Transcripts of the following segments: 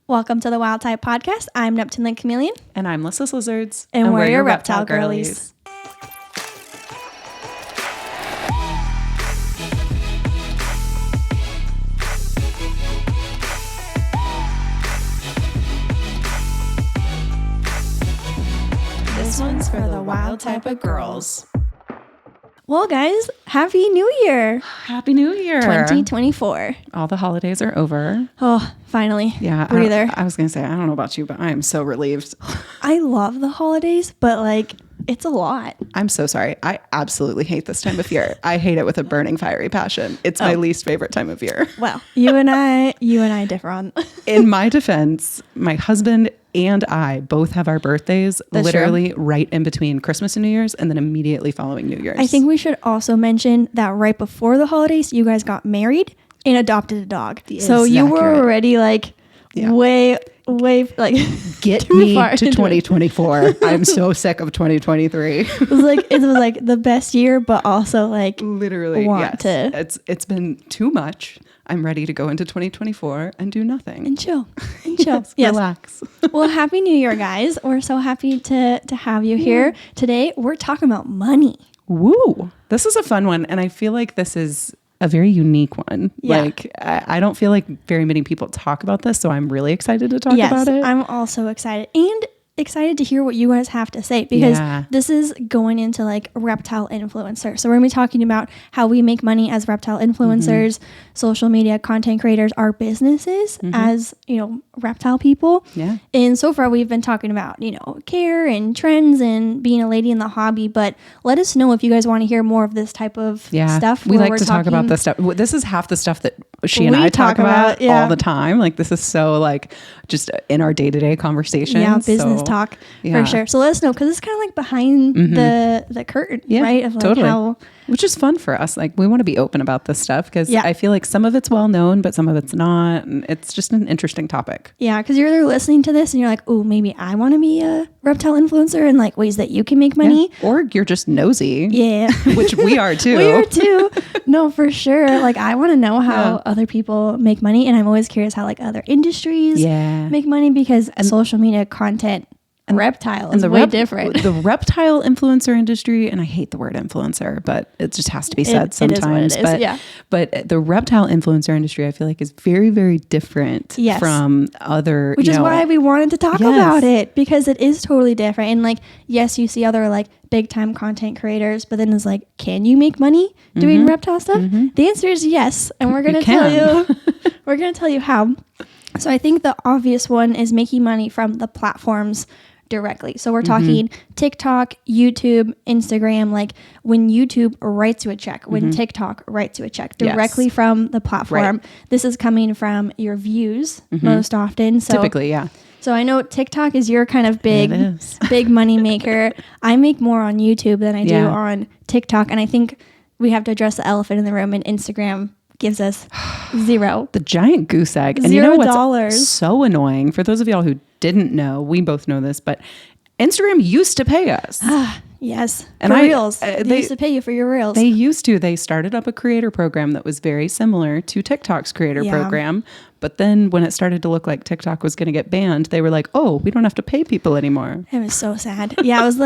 Welcome to the Wild Type Podcast. I'm Neptune the Chameleon. And I'm Lyssa Lizards. And we're your reptile girlies. This one's for the wild type of girls. Well, guys, Happy New Year. Happy New Year. 2024. All the holidays are over. Oh, finally. Yeah. Breather. I was going to say, I don't know about you, but I am so relieved. I love the holidays, but it's a lot. I'm so sorry. I absolutely hate this time of year. I hate it with a burning, fiery passion. It's my least favorite time of year. Well, you and I differ on. In my defense, my husband and I both have our birthdays literally right in between Christmas and New Year's, and then immediately following New Year's. I think we should also mention that right before the holidays, you guys got married and adopted a dog. So you were already way get me to 2024. I'm so sick of 2023. It was the best year, but also literally it's been too much. I'm ready to go into 2024 and do nothing and chill yes. Relax. Well, Happy New Year, guys. We're so happy to have you here today. We're talking about money. Woo, this is a fun one, and I feel like this is a very unique one. I don't feel like very many people talk about this, so I'm really excited to talk about it. I'm also excited and excited to hear what you guys have to say, because this is going into reptile influencer. So we're gonna be talking about how we make money as reptile influencers, social media content creators, our businesses as reptile people. Yeah. And so far we've been talking about care and trends and being a lady in the hobby, but let us know if you guys want to hear more of this type of stuff. We like to talk about this stuff. This is half the stuff that she and I talk about all the time. This is so just in our day-to-day conversations. Yeah, business talk for sure. So let us know, because it's kind of behind the curtain, right? Of totally. how, which is fun for us. We want to be open about this stuff, because I feel like some of it's well known, but some of it's not. And it's just an interesting topic. Yeah, because you're either listening to this and you're like, oh, maybe I want to be a reptile influencer and ways that you can make money. Yeah. Or you're just nosy. Yeah. Which we are too. We are too. No, for sure. I want to know how other people make money. And I'm always curious how other industries make money, because social media content reptile is way different. The reptile influencer industry, and I hate the word influencer, but it just has to be said sometimes. It is what it is. But the reptile influencer industry, I feel like, is very, very different from other. Which is why we wanted to talk about it, because it is totally different. And yes, you see other big time content creators, but then it's can you make money doing reptile stuff? The answer is yes, and we're gonna tell you. We're gonna tell you how. So I think the obvious one is making money from the platforms directly. So we're talking TikTok, YouTube, Instagram, when YouTube writes you a check, when TikTok writes you a check directly from the platform. Right. This is coming from your views most often. So typically, yeah. So I know TikTok is your kind of big money maker. I make more on YouTube than I do on TikTok. And I think we have to address the elephant in the room, and Instagram gives us zero. The giant goose egg. And $0. What's so annoying, for those of y'all who didn't know, we both know this, but Instagram used to pay us. Yes. And for reels. They used to pay you for your reels. They used to. They started up a creator program that was very similar to TikTok's creator program. But then when it started to look like TikTok was going to get banned, they were like, oh, we don't have to pay people anymore. It was so sad. Yeah, it was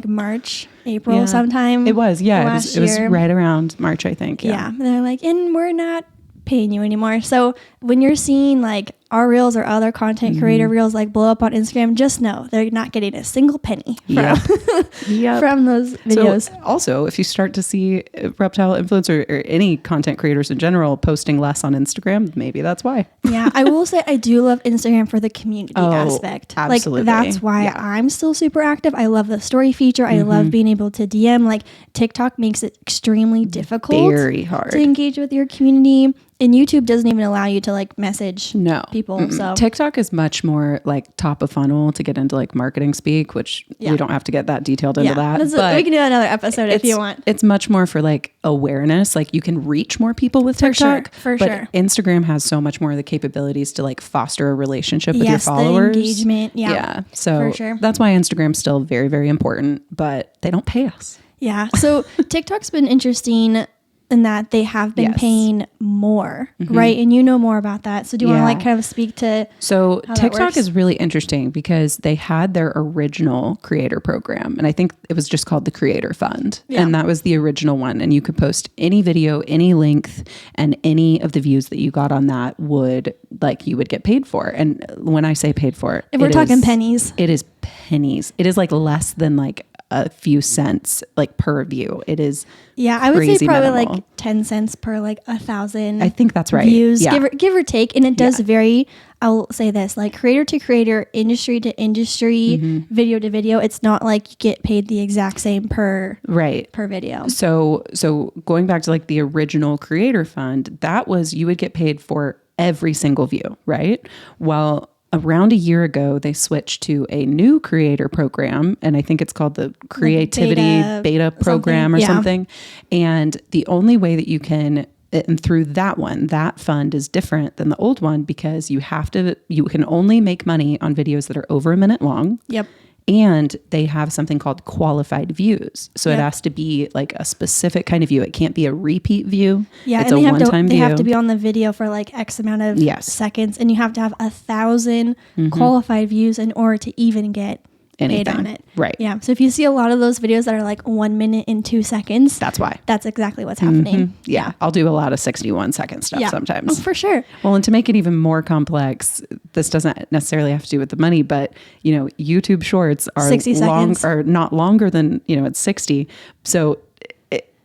March, April sometime. It was, yeah. It was right around March, I think. Yeah. And they're and we're not paying you anymore. So when you're seeing our reels or other content creator reels blow up on Instagram, just know they're not getting a single penny from those videos. So also, if you start to see reptile influencer or any content creators in general posting less on Instagram, maybe that's why. Yeah, I will say I do love Instagram for the community aspect. Absolutely. That's why I'm still super active. I love the story feature. I love being able to DM. TikTok makes it extremely difficult. Very hard. To engage with your community. And YouTube doesn't even allow you to message people. So TikTok is much more top of funnel to get into marketing speak, which we don't have to get that detailed into that. But we can do another episode if you want. It's much more for awareness. You can reach more people with TikTok. For sure. Instagram has so much more of the capabilities to foster a relationship with your followers. The engagement. Yeah. So that's why Instagram's still very, very important, but they don't pay us. Yeah. So TikTok's been interesting in that they have been paying more, right? And you know more about that. So do you want to like kind of speak to So how TikTok is really interesting because they had their original creator program. And I think it was just called the Creator Fund. Yeah. And that was the original one. And you could post any video, any length, and any of the views that you got on that would like you would get paid for. And when I say paid for, if we're talking pennies, it is pennies. It is like less than like a few cents like per view. It is I would say probably minimal. like 10 cents per like 1,000 I think that's right. views, Yeah. give or take. And it does vary. I'll say this, like creator to creator, industry to industry, video to video. It's not like you get paid the exact same per video. So going back to like the original Creator Fund, that was you would get paid for every single view, right? Well, around a year ago, they switched to a new creator program, and I think it's called the Creativity Beta Program or something. And the only way that you can, and through that fund is different than the old one because you can only make money on videos that are over a minute long. Yep. And they have something called qualified views. So it has to be like a specific kind of view. It can't be a repeat view. Yeah, it's and a one-time view. They have to be on the video for like X amount of seconds. And you have to have 1,000 qualified views in order to even get paid on it. Right. Yeah. So if you see a lot of those videos that are like 1 minute and 2 seconds, that's why. That's exactly what's happening. Yeah. I'll do a lot of 61-second stuff sometimes. Oh, for sure. Well, and to make it even more complex, this doesn't necessarily have to do with the money, but you know, YouTube shorts are 60 seconds. Are not longer than, you know, it's 60. So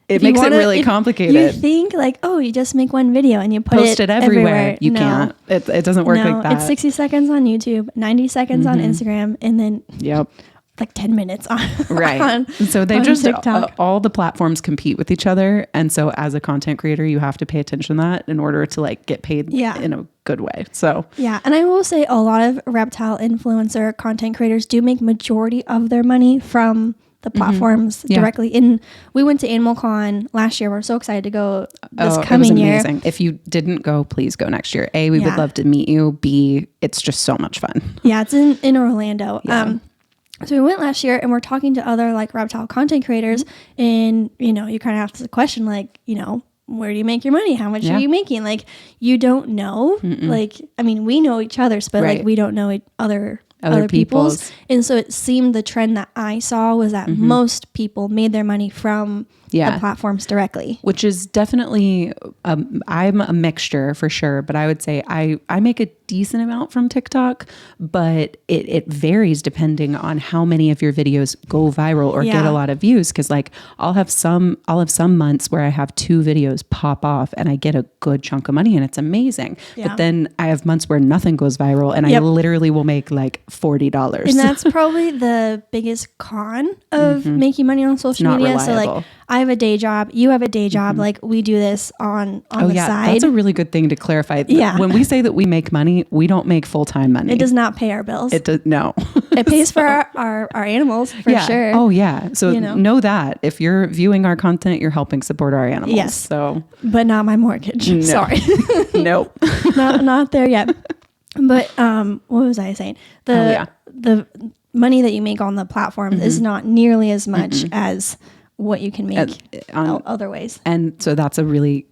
it makes it really complicated. You think like, oh, you just make one video and you post it everywhere. You can't. It doesn't work like that. It's 60 seconds on YouTube, 90 seconds on Instagram, and then like 10 minutes on So they just TikTok. All the platforms compete with each other, and so as a content creator, you have to pay attention to that in order to like get paid in a good way. So and I will say a lot of reptile influencer content creators do make majority of their money from the platforms directly. And we went to AnimalCon last year. We're so excited to go this coming year. Amazing. If you didn't go, please go next year. A, we would love to meet you. B, it's just so much fun. Yeah, it's in Orlando. So we went last year and we're talking to other like reptile content creators, and you know, you kind of ask the question like, you know, where do you make your money? How much are you making? Like, you don't know. Like, I mean, we know each other's, but like we don't know other people's. And so it seemed the trend that I saw was that most people made their money from the platforms directly. Which is definitely, I'm a mixture for sure, but I would say I make a decent amount from TikTok, but it varies depending on how many of your videos go viral or get a lot of views. Cause like I'll have some months where I have 2 videos pop off and I get a good chunk of money and it's amazing. But then I have months where nothing goes viral and I literally will make like $40. And that's probably the biggest con of making money on social media. Reliable. So like I have a day job, you have a day job, like we do this on the side. That's a really good thing to clarify. When we say that we make money, we don't make full-time money. It does not pay our bills. It does no. It pays for our animals for sure. Oh yeah. So know that if you're viewing our content, you're helping support our animals. Yes. So but not my mortgage. No. Sorry. Nope. not there yet. But what was I saying? The money that you make on the platform is not nearly as much as what you can make other ways. And so that's a really,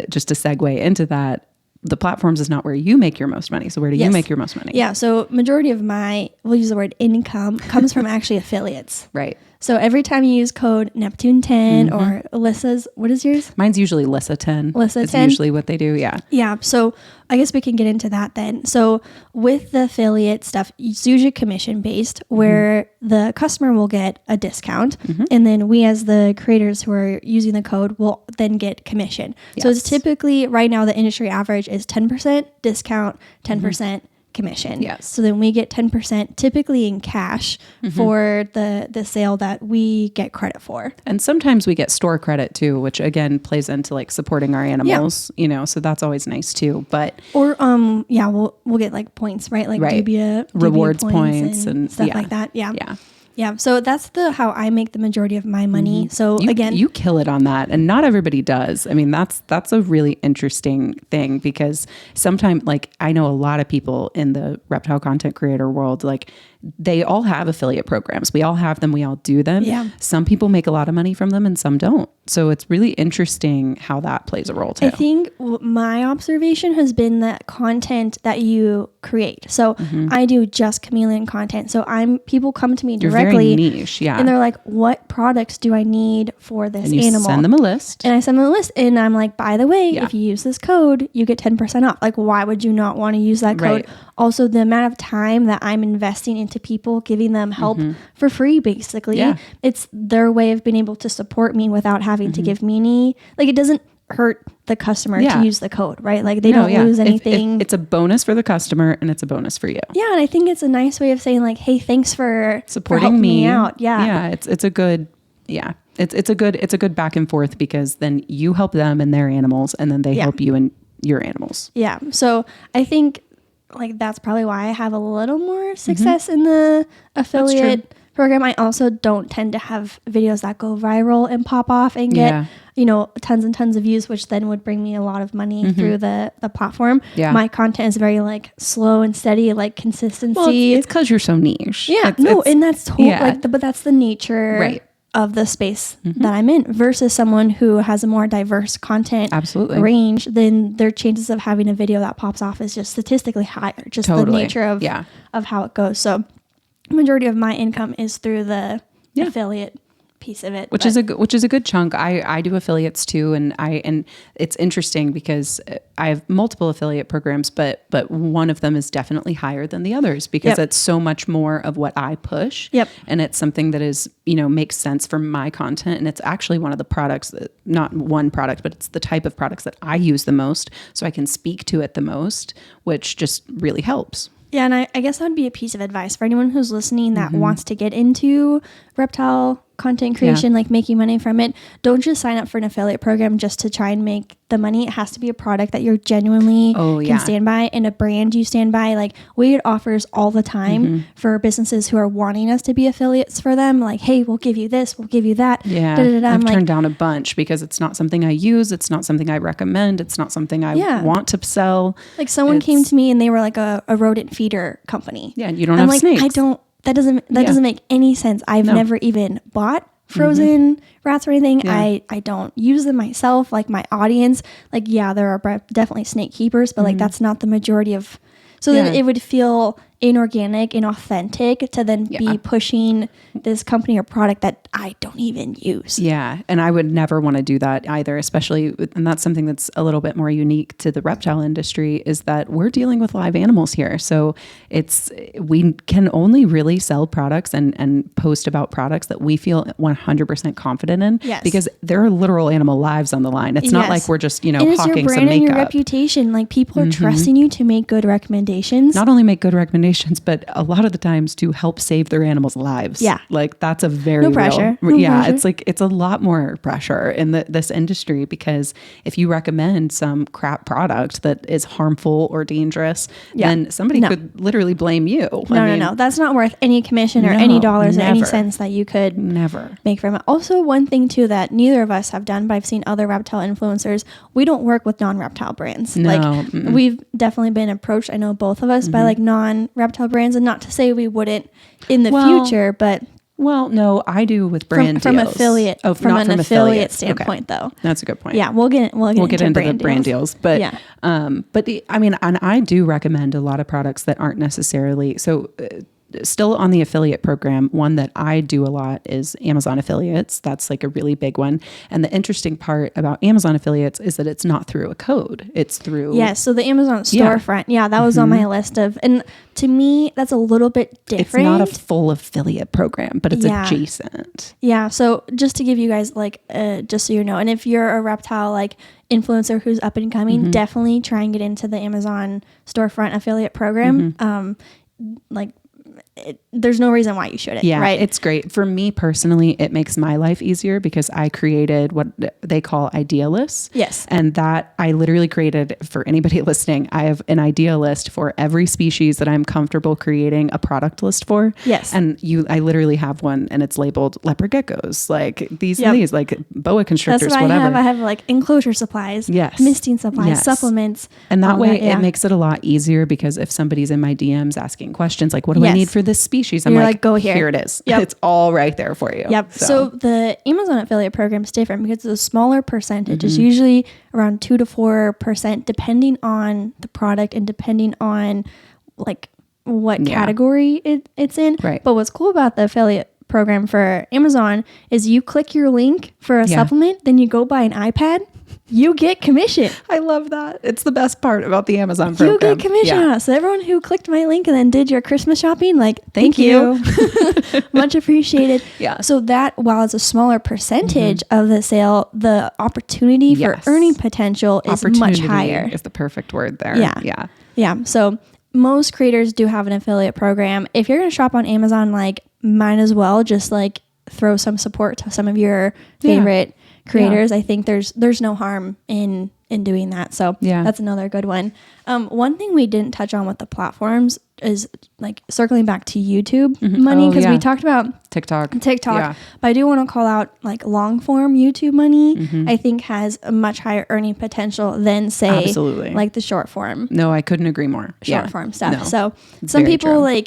just a segue into that, the platforms is not where you make your most money. So where do you make your most money? Yeah. So majority of we'll use the word income, comes from actually affiliates. Right. So every time you use code Neptune10 or Lyssa's, what is yours? Mine's usually Lyssa 10. Lyssa 10. It's usually what they do. Yeah. Yeah. So I guess we can get into that then. So with the affiliate stuff, it's usually commission based where the customer will get a discount and then we as the creators who are using the code will then get commission. Yes. So it's typically right now the industry average is 10% discount, 10% commission. Yes. So then we get 10% typically in cash for the sale that we get credit for. And sometimes we get store credit too, which again plays into like supporting our animals, you know, so that's always nice too. But or we'll get like points, right? Like Dubia rewards points and stuff like that. Yeah. Yeah. Yeah. So that's how I make the majority of my money. So again, you kill it on that. And not everybody does. I mean, that's a really interesting thing because sometimes like I know a lot of people in the reptile content creator world, like they all have affiliate programs. We all have them. We all do them. Yeah. Some people make a lot of money from them and some don't. So it's really interesting how that plays a role too. I think my observation has been that content that you create. So I do just Chameleon content. So people come to me directly. You're very niche, yeah. And they're like, what products do I need for this and you animal? Send them a list. And I send them a list. And I'm like, by the way, if you use this code, you get 10% off. Like, why would you not want to use that code? Right. Also, the amount of time that I'm investing into people, giving them help for free, basically. Yeah. It's their way of being able to support me without having to give me any, like, it doesn't hurt the customer to use the code, right? Like, they don't lose anything. It's a bonus for the customer and it's a bonus for you. Yeah. And I think it's a nice way of saying, like, hey, thanks for supporting me out. Yeah. Yeah. It's a good, it's a good back and forth, because then you help them and their animals, and then they help you and your animals. Yeah. So I think, like, that's probably why I have a little more success in the affiliate program. I also don't tend to have videos that go viral and pop off and get, tons and tons of views, which then would bring me a lot of money through the platform. Yeah. My content is very, like, slow and steady, like, consistency. Well, it's because you're so niche. Yeah. And that's totally but that's the nature of the space that I'm in, versus someone who has a more diverse content range. Then their chances of having a video that pops off is just statistically higher, just the nature of how it goes. So majority of my income is through the affiliate piece of it, which is a good chunk. I do affiliates too, and it's interesting because I have multiple affiliate programs, but one of them is definitely higher than the others, because it's so much more of what I push. And it's something that is, makes sense for my content, and it's actually one of the products that, not one product, but it's the type of products that I use the most, so I can speak to it the most, which just really helps. Yeah, and I guess that would be a piece of advice for anyone who's listening that wants to get into reptile content creation, like making money from it. Don't just sign up for an affiliate program just to try and make the money. It has to be a product that you're genuinely can stand by, and a brand you stand by. Like, we get offers all the time for businesses who are wanting us to be affiliates for them. Like, hey, we'll give you this, we'll give you that. Yeah, I've turned down a bunch because it's not something I use. It's not something I recommend. It's not something I want to sell. Like, someone came to me and they were like a rodent feeder company. Yeah, and you don't have snakes. That doesn't make any sense. I've never even bought frozen rats or anything. Yeah. I don't use them myself. Like, my audience, like, there are definitely snake keepers, but like, that's not the majority of. So then it would feel inorganic and authentic to then be pushing this company or product that I don't even use. Yeah. And I would never want to do that either, especially, and that's something that's a little bit more unique to the reptile industry, is that we're dealing with live animals here. So we can only really sell products and post about products that we feel 100% confident in, because there are literal animal lives on the line. It's not like we're just, and hawking it's your brand some makeup. And your reputation. Like, people are trusting you to make good recommendations. Not only make good recommendations, but a lot of the times to help save their animals' lives. Yeah. Like, that's a very no pressure. It's like, it's a lot more pressure in this industry, because if you recommend some crap product that is harmful or dangerous, then somebody could literally blame you. No. That's not worth any commission or any dollars or any cents that you could make from it. Also, one thing too that neither of us have done, but I've seen other reptile influencers, we don't work with non-reptile brands. No. Like, we've definitely been approached, I know both of us, by like non-reptile brands, and not to say we wouldn't in the future, but no, I do with brand from deals. Affiliate from an affiliate standpoint, though. That's a good point. Yeah, we'll get into the brand deals, but and I do recommend a lot of products that aren't necessarily so. Still on the affiliate program, one that I do a lot is Amazon affiliates. That's like a really big one. And the interesting part about Amazon affiliates is that it's not through a code. It's through... So the Amazon storefront. Yeah, that was on my list of... And to me, that's a little bit different. It's not a full affiliate program, but it's adjacent. Yeah, so just to give you guys, like, just so you know, and if you're a reptile, like, influencer who's up and coming, definitely try and get into the Amazon storefront affiliate program. There's no reason why you shouldn't. Yeah, right? It's great. For me personally, it makes my life easier because I created what they call idea lists. Yes. And that I literally created, for anybody listening, I have an idea list for every species that I'm comfortable creating a product list for. Yes. And I literally have one and it's labeled leopard geckos, like these and these, like boa constrictors, that's what whatever. I have like enclosure supplies, misting supplies, supplements. And that way it makes it a lot easier, because if somebody's in my DMs asking questions like, what do I need for this species. I'm You're like, go here. Here it is. Yep. It's all right there for you. Yep. So the Amazon affiliate program is different because it's a smaller percentage. It's Mm-hmm. usually around 2 to 4%, depending on the product and depending on like what category it's in. Right. But what's cool about the affiliate program for Amazon is you click your link for a supplement, then you go buy an iPad, you get commission. I love that. It's the best part about the Amazon program. You get commission on it. So everyone who clicked my link and then did your Christmas shopping, like, thank you. Much appreciated. Yeah. So that, while it's a smaller percentage of the sale, the opportunity for earning potential is much higher. Is the perfect word there. Yeah. Yeah. Yeah. So most creators do have an affiliate program. If you're going to shop on Amazon, like, might as well just like throw some support to some of your favorite creators. I think there's no harm in doing that. So that's another good one. One thing we didn't touch on with the platforms is like circling back to YouTube money, because we talked about TikTok. But I do want to call out like long form YouTube money. I think has a much higher earning potential than say like the short form. No, I couldn't agree more. Short form stuff. No, so some people like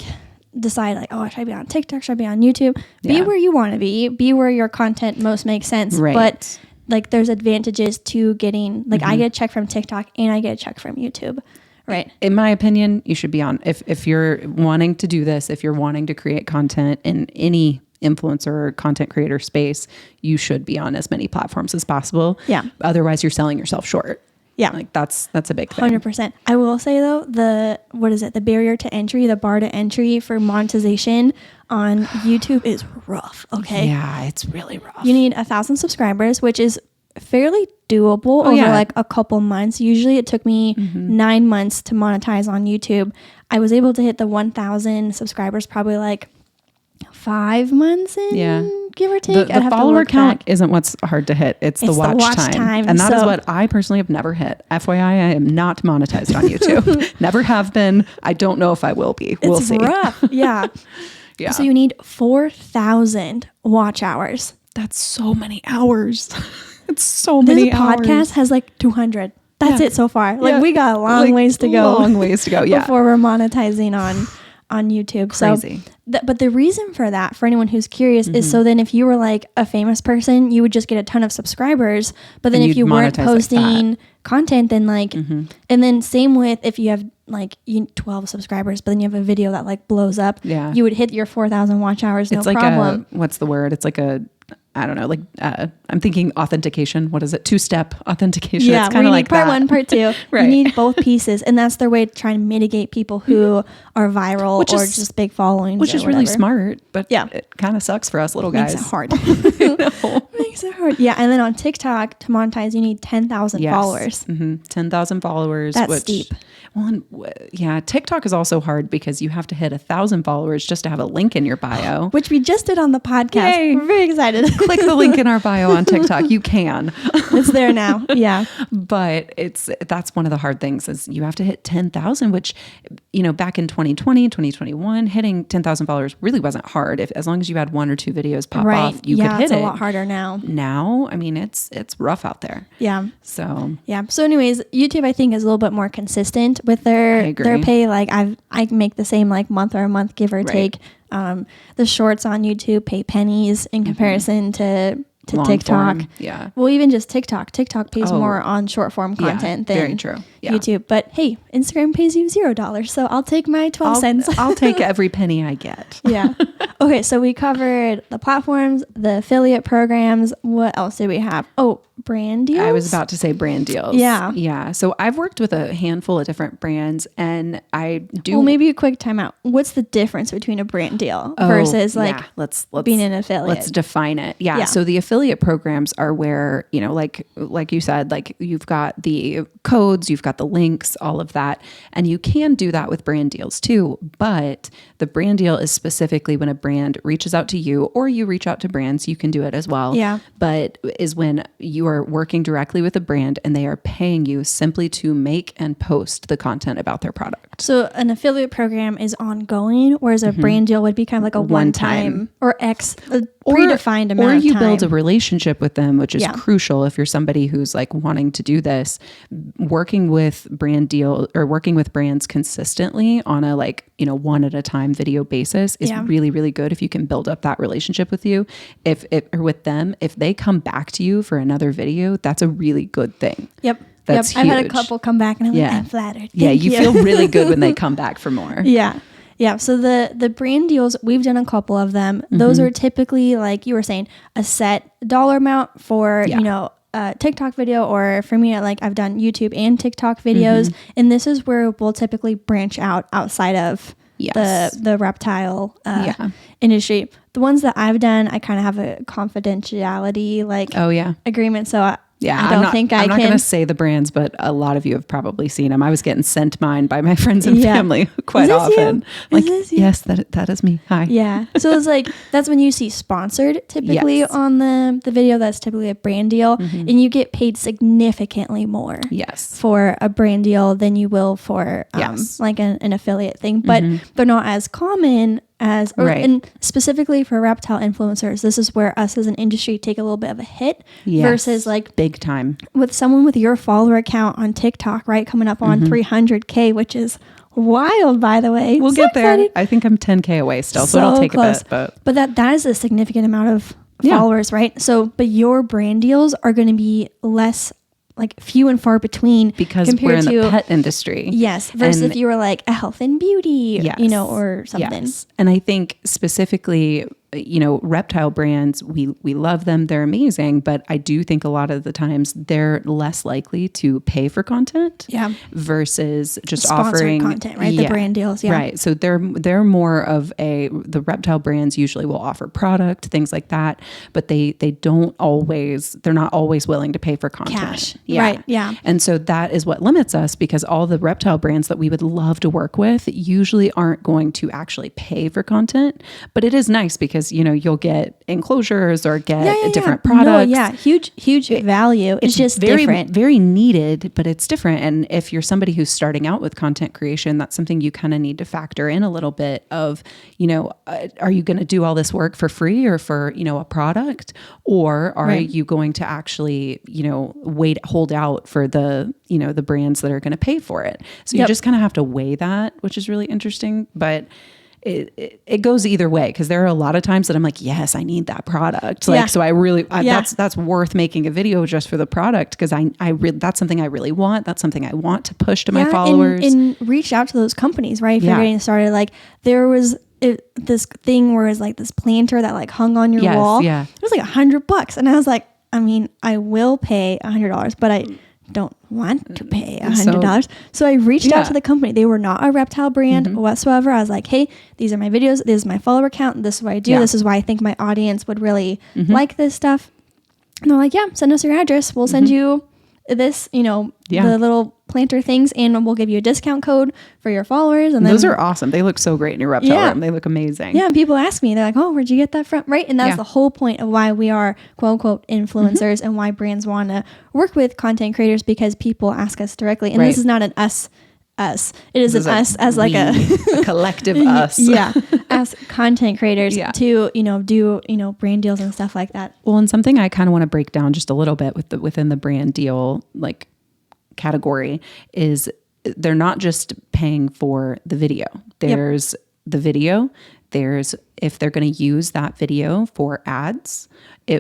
decide like, oh, should I be on TikTok? Should I be on YouTube? Be where you want to be where your content most makes sense. Right. But like there's advantages to getting like I get a check from TikTok and I get a check from YouTube. Right. In my opinion, you should be on, if you're wanting to do this, if you're wanting to create content in any influencer or content creator space, you should be on as many platforms as possible. Yeah. Otherwise you're selling yourself short. Yeah. Like that's a big thing. 100%. I will say though, the barrier to entry, the bar to entry for monetization on YouTube is rough. Okay. Yeah, it's really rough. You need 1,000 subscribers, which is fairly doable over like a couple months. Usually it took me 9 months to monetize on YouTube. I was able to hit the 1,000 subscribers probably like 5 months in, give or take. The follower count isn't what's hard to hit. It's the watch time. And that is what I personally have never hit. FYI, I am not monetized on YouTube. Never have been. I don't know if I will be. We'll see. It's rough. Yeah. Yeah. So you need 4,000 watch hours. That's so many hours. It's so many hours. This podcast has like 200. That's it so far. Like we got a long ways to go. Long ways to go. Yeah. Before we're monetizing on YouTube. Crazy. So, but the reason for that, for anyone who's curious, is so then if you were like a famous person, you would just get a ton of subscribers. But then if you weren't posting content, then like, and then same with if you have like 12 subscribers, but then you have a video that like blows up, you would hit your 4,000 watch hours. No problem. What's the word? It's like I don't know, like I'm thinking authentication. What is it? 2-step authentication. Yeah, it's kind of like part that. 1, part 2. Right. You need both pieces, and that's their way to try and mitigate people who are viral or just big followings. Which is really smart, but it kind of sucks for us little guys. Makes it hard. Makes it hard. Yeah, and then on TikTok to monetize, you need 10,000 followers. 10,000 followers. That's steep. Well, TikTok is also hard because you have to hit 1,000 followers just to have a link in your bio, which we just did on the podcast. Yay. We're very excited. Click the link in our bio on TikTok. You can. It's there now. Yeah. But that's one of the hard things is you have to hit 10,000, which, back in 2020, 2021, hitting 10,000 followers really wasn't hard. As long as you had 1 or 2 videos pop off, you could hit it. It's a lot harder now. Now, I mean, it's rough out there. Yeah. So. Yeah. So anyways, YouTube, I think, is a little bit more consistent with their pay. Like I make the same like month or a month, give or take. The shorts on YouTube pay pennies in comparison to TikTok. Form, yeah. Well, even just TikTok. TikTok pays more on short form content than very true. Yeah. YouTube. But hey, Instagram pays you $0. So I'll take my 12 cents. I'll take every penny I get. Yeah. Okay. So we covered the platforms, the affiliate programs. What else did we have? Oh, brand deals. I was about to say brand deals. Yeah. Yeah. So I've worked with a handful of different brands and I do. Well, maybe a quick timeout. What's the difference between a brand deal versus let's being an affiliate? Let's define it. Yeah. So the affiliate programs are where, like you said, like you've got the codes, you've got the links, all of that. And you can do that with brand deals too. But the brand deal is specifically when a brand reaches out to you or you reach out to brands, you can do it as well. Yeah. But is when you you are working directly with a brand and they are paying you simply to make and post the content about their product. So an affiliate program is ongoing, whereas a brand deal would be kind of like a one-time or predefined amount of time. Or you build a relationship with them, which is crucial if you're somebody who's like wanting to do this. Working with working with brands consistently on a like, one at a time video basis is really, really good if you can build up that relationship with you. Or with them, if they come back to you for another video, that's a really good thing. Yep. That's huge. I've had a couple come back and I'm like, I'm flattered. Thank you. Feel really good when they come back for more. Yeah. Yeah. So the brand deals, we've done a couple of them. Those are typically, like you were saying, a set dollar amount for, a TikTok video, or for me, like I've done YouTube and TikTok videos. And this is where we'll typically branch outside of the reptile industry. The ones that I've done, I kind of have a confidentiality agreement. So I'm not going to say the brands, but a lot of you have probably seen them. I was getting sent mine by my friends and family quite often. Like, yes, that is me. Hi. Yeah. So it's like, that's when you see sponsored typically on the video. That's typically a brand deal, and you get paid significantly more for a brand deal than you will for like an affiliate thing, but they're not as common and specifically for reptile influencers. This is where us as an industry take a little bit of a hit versus like big time with someone with your follower account on TikTok, right? Coming up on 300K, which is wild, by the way. We'll get there. I think I'm 10K away still, so it'll take close. A bit. But that is a significant amount of followers, right? So, but your brand deals are going to be less, like few and far between, because we're in the pet industry. Yes. Versus if you were like a health and beauty, or something. Yes. And I think specifically, reptile brands, we love them. They're amazing. But I do think a lot of the times they're less likely to pay for content versus just sponsored offering content, right? The brand deals. Yeah. Right. So they're more of the reptile brands usually will offer product, things like that, but they're not always willing to pay for content. Cash. Yeah. Right. Yeah. And so that is what limits us, because all the reptile brands that we would love to work with usually aren't going to actually pay for content, but it is nice because you'll get enclosures or get different products. No, huge value. It's just very different. Very needed, but it's different. And if you're somebody who's starting out with content creation, that's something you kind of need to factor in a little bit of, are you going to do all this work for free or for, a product, or are you going to actually, hold out for the brands that are going to pay for it? So you just kind of have to weigh that, which is really interesting. But it goes either way, because there are a lot of times that I'm like, yes, I need that product. Like, so that's worth making a video just for the product, because that's something I really want. That's something I want to push to my followers. And reach out to those companies, right? If you're getting started, like there was this thing where it's like this planter that like hung on your wall. Yeah. It was like $100. And I was like, I mean, I will pay $100, but I don't want to pay $100. So I reached out to the company. They were not a reptile brand whatsoever. I was like, hey, these are my videos. This is my follower count. This is what I do. This is why I think my audience would really like this stuff. And they're like, yeah, send us your address. We'll send you this, the little planter things, and we'll give you a discount code for your followers. And those are awesome. They look so great in your reptile room. They look amazing. Yeah. People ask me, they're like, oh, where'd you get that from? Right. And that's the whole point of why we are quote unquote influencers and why brands want to work with content creators, because people ask us directly. And this is not an us. It is an us as like a collective us. As content creators to, do, brand deals and stuff like that. Well, and something I kind of want to break down just a little bit within the brand deal, like category, is they're not just paying for the video. There's the video. There's if they're going to use that video for ads,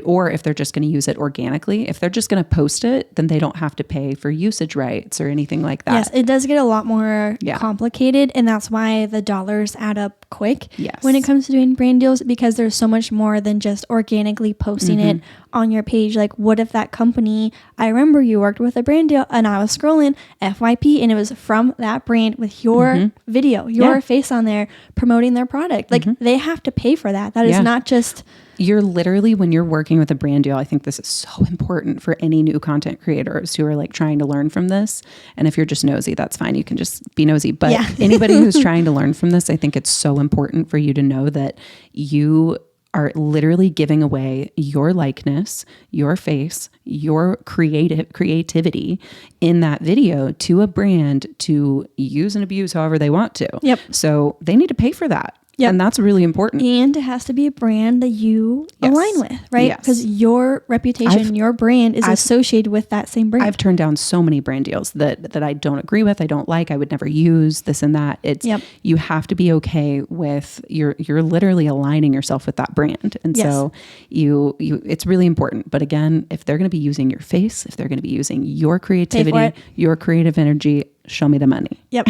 or if they're just going to use it organically. If they're just going to post it, then they don't have to pay for usage rights or anything like that. Yes, it does get a lot more complicated, and that's why the dollars add up quick when it comes to doing brand deals, because there's so much more than just organically posting it on your page. Like, what if that company, I remember you worked with a brand deal and I was scrolling FYP and it was from that brand with your video, your face on there promoting their product. Like, they have to pay for that. That is not just... You're literally, when you're working with a brand deal, I think this is so important for any new content creators who are like trying to learn from this. And if you're just nosy, that's fine. You can just be nosy. But anybody who's trying to learn from this, I think it's so important for you to know that you are literally giving away your likeness, your face, your creativity in that video to a brand to use and abuse however they want to. Yep. So they need to pay for that. Yep. And that's really important. And it has to be a brand that you align with, right? Yes. Because your reputation, your brand is associated with that same brand. I've turned down so many brand deals that I don't agree with, I don't like, I would never use, this and that. It's you have to be okay with you're literally aligning yourself with that brand. And so you it's really important. But again, if they're going to be using your face, if they're going to be using your creativity, your creative energy, show me the money. Yep.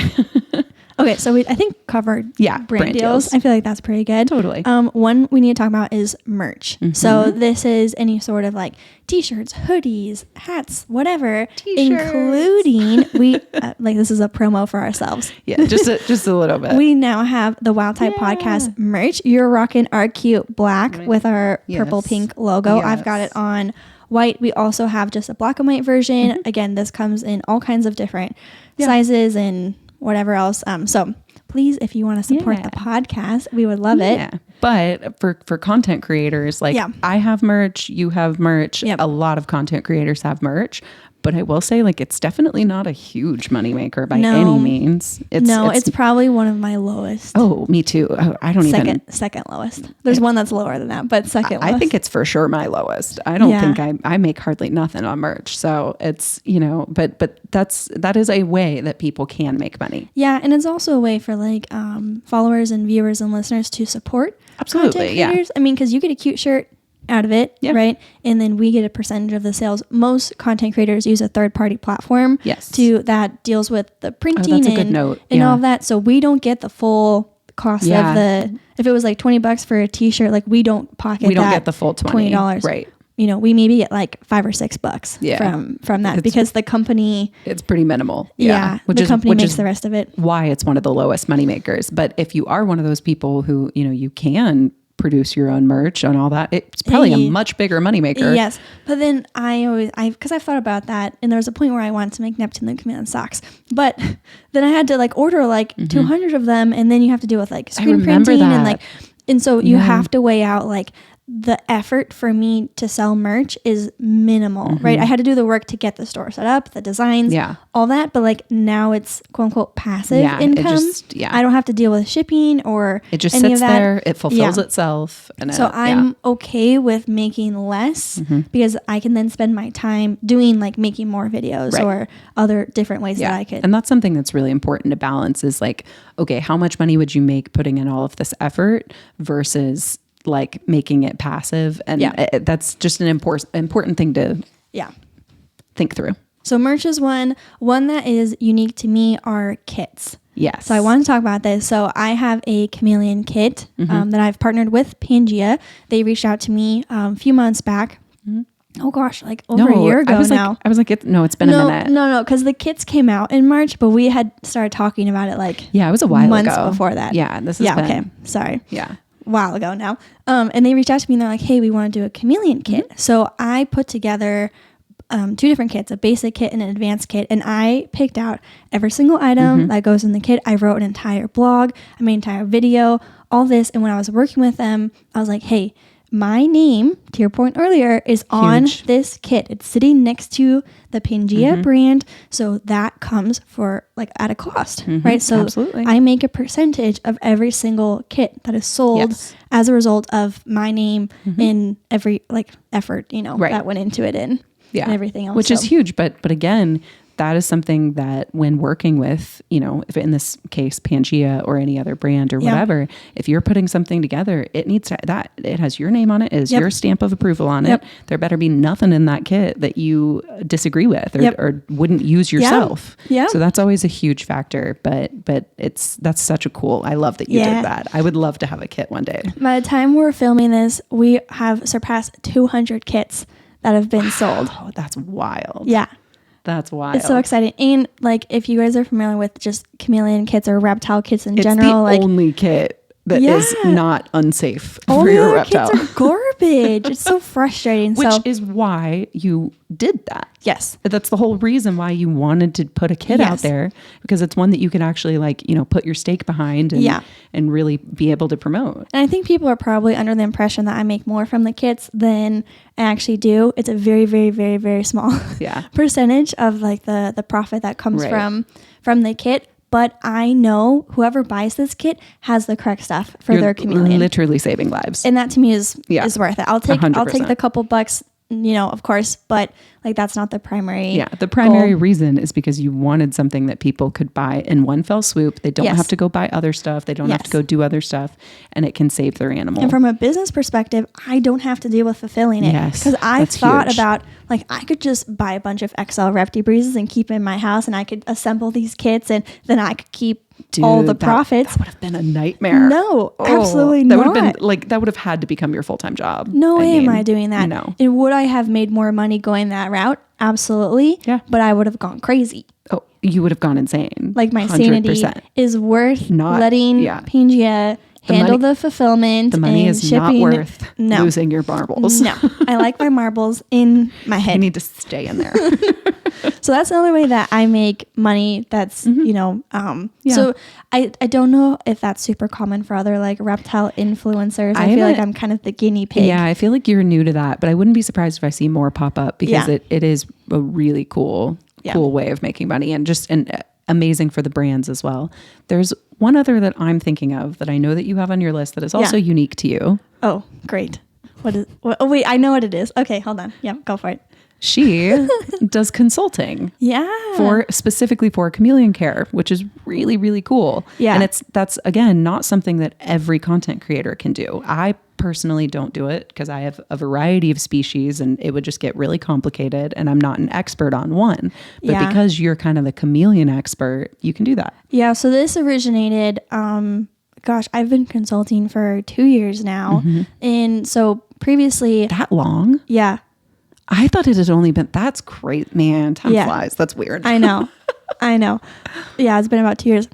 Okay, so I think covered brand deals. I feel like that's pretty good. Totally. One we need to talk about is merch. So this is any sort of like t-shirts, hoodies, hats, whatever, including we like this is a promo for ourselves. Yeah, just a little bit. We now have the Wild Type Podcast merch. You're rocking our cute black with our purple pink logo. I've got it on white. We also have just a black and white version. Again, this comes in all kinds of different sizes and whatever else. So please, if you want to support the podcast, we would love it. But for content creators, like I have merch, you have merch, a lot of content creators have merch. But I will say, like, it's definitely not a huge moneymaker by any means. It's probably one of my lowest. Oh, me too. I don't even. Second lowest. There's one that's lower than that, but second lowest. I think it's for sure my lowest. I don't think I make hardly nothing on merch. So it's, but that is a way that people can make money. Yeah. And it's also a way for like followers and viewers and listeners to support content creators. I mean, because you get a cute shirt out of it, right? And then we get a percentage of the sales. Most content creators use a third-party platform that deals with the printing and all of that. So we don't get the full cost of if it was like $20 for a t-shirt, like we don't get the full $20. Right. We maybe get like $5 or $6 from that because the company, it's pretty minimal. The company makes the rest of it. Why it's one of the lowest money makers. But if you are one of those people who, you can produce your own merch and all that, it's probably a much bigger moneymaker. Yes. But then because I've thought about that, and there was a point where I wanted to make Neptune the Chameleon socks, but then I had to like order like 200 of them, and then you have to deal with like screen printing and so you have to weigh out like the effort for me to sell merch is minimal, right? I had to do the work to get the store set up, the designs, all that. But like now it's quote unquote passive income. I don't have to deal with shipping or it just any sits of that. there. It fulfills itself. And so I'm okay with making less because I can then spend my time doing like making more videos or other different ways that I could. And that's something that's really important to balance is like, okay, how much money would you make putting in all of this effort versus like making it passive? And that's just an important thing to think through. So merch is one that is unique to me are kits. Yes. So I want to talk about this. So I have a Chameleon kit that I've partnered with Pangea. They reached out to me a few months back. Oh gosh, like over a year ago now. I was like, it's been a minute. No, because the kits came out in March, but we had started talking about it like it was a while months ago. Before that. Yeah, this is okay. Sorry. Yeah. While ago now. And they reached out to me and they're like, hey, we want to do a Chameleon kit. So I put together 2 different kits, a basic kit and an advanced kit. And I picked out every single item that goes in the kit. I wrote an entire blog. I made an entire video, all this. And when I was working with them, I was like, hey, my name, to your point earlier, is on this kit. It's sitting next to the Pangea brand. So that comes for like at a cost, right? So I make a percentage of every single kit that is sold as a result of my name and every like effort, that went into it and everything else. Which is huge. But again, that is something that when working with, if in this case, Pangea or any other brand or whatever, if you're putting something together, it needs to, it has your name on it, is your stamp of approval on it. There better be nothing in that kit that you disagree with or wouldn't use yourself. So that's always a huge factor, but that's such a cool, I love that you did that. I would love to have a kit one day. By the time we're filming this, we have surpassed 200 kits that have been sold. Oh, that's wild. Yeah. That's wild. It's so exciting. And like, if you guys are familiar with just Chameleon kits or reptile kits in general, it's the only kit that is not unsafe All for the your other reptile. kids are garbage. It's so frustrating. Which is why you did that. Yes. That's the whole reason why you wanted to put a kid out there, because it's one that you can actually put your stake behind and really be able to promote. And I think people are probably under the impression that I make more from the kits than I actually do. It's a very, very, very, very small percentage of like the profit that comes from the kit. But I know whoever buys this kit has the correct stuff for their chameleon. Literally saving lives. And that to me is worth it. I'll take 100%. the couple bucks, of course, but like that's not the primary. Yeah. The primary reason is because you wanted something that people could buy in one fell swoop. They don't have to go buy other stuff. They don't have to go do other stuff, and it can save their animal. And from a business perspective, I don't have to deal with fulfilling it. Yes. Because I thought about like I could just buy a bunch of XL Repti Breezes and keep in my house, and I could assemble these kits, and then I could keep all the profits. That would have been a nightmare. No, absolutely that not. Would have been that would have had to become your full-time job. No way am I doing that. No. And would I have made more money going that route? Absolutely. Yeah. But I would have gone crazy. Oh, you would have gone insane. Like my 100%. sanity is worth letting Pangaea handle the fulfillment. The money is shipping. not worth losing your marbles. No, I like my marbles in my head. You need to stay in there. So that's another way that I make money. That's, so I don't know if that's super common for other like reptile influencers. I feel like I'm kind of the guinea pig. Yeah, I feel like you're new to that, but I wouldn't be surprised if I see more pop up, because it is a really cool way of making money, and amazing for the brands as well. There's one other that I'm thinking of that I know that you have on your list that is also unique to you. Oh, great. Oh, wait, I know what it is. Okay, hold on. Yeah, go for it. She does consulting. Specifically for chameleon care, which is really, really cool. Yeah. And that's again, not something that every content creator can do. I personally don't do it because I have a variety of species and it would just get really complicated, and I'm not an expert on one. But because you're kind of the chameleon expert, you can do that. Yeah. So this originated, I've been consulting for 2 years now. Mm-hmm. And so previously... That long? Yeah. I thought it had only been... That's great, man. Time flies. That's weird. I know. Yeah, it's been about 2 years.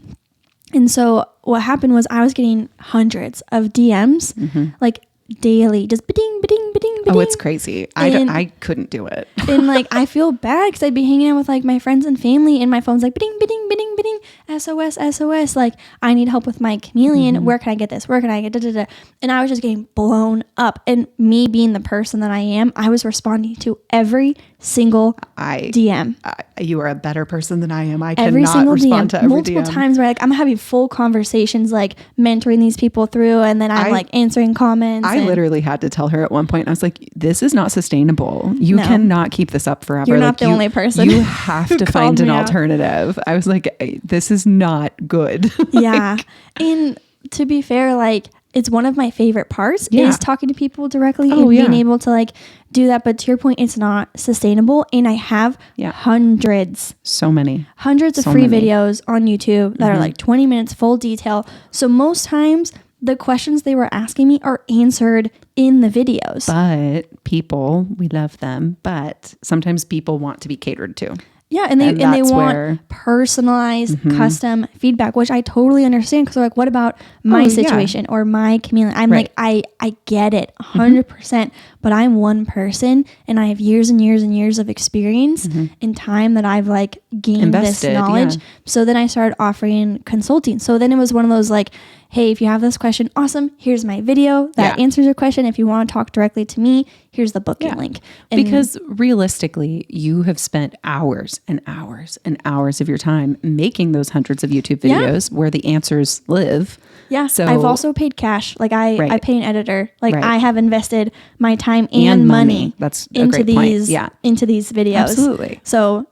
And so what happened was I was getting hundreds of DMs, like daily, just ba-ding, ba-ding, ba-ding, ba-ding. Oh, it's crazy. I couldn't do it. And like, I feel bad because I'd be hanging out with like my friends and family, and my phone's like, ba-ding, ba-ding, ba-ding, ba-ding, SOS, SOS. Like, I need help with my chameleon. Mm-hmm. Where can I get this? Where can I get da-da-da? And I was just getting blown up. And me being the person that I am, I was responding to every single DM. You are a better person than I am. I every cannot single respond DM, to every multiple DM. times where like I'm having full conversations, like mentoring these people through, and then I'm like answering comments. I literally had to tell her at one point, I was like, this is not sustainable. You cannot keep this up forever. You're not the only person. You have to find an alternative. I was like, this is not good. Yeah. And to be fair, like, it's one of my favorite parts is talking to people directly and being able to like do that. But to your point, it's not sustainable. And I have hundreds of free videos on YouTube that are like 20 minutes full detail. So most times the questions they were asking me are answered in the videos. But people, we love them, but sometimes people want to be catered to. Yeah, and they want personalized, custom feedback, which I totally understand, because they're like, what about my situation or my chameleon? I'm like, I get it 100%, but I'm one person and I have years and years and years of experience and time that I've like gained this knowledge. Yeah. So then I started offering consulting. So then it was one of those like, hey, if you have this question, awesome, here's my video that answers your question. If you want to talk directly to me, here's the booking link. And because realistically, you have spent hours and hours and hours of your time making those hundreds of YouTube videos where the answers live. Yeah. So I've also paid cash. Like I pay an editor. Like I have invested my time and money That's into these into these videos. Absolutely. So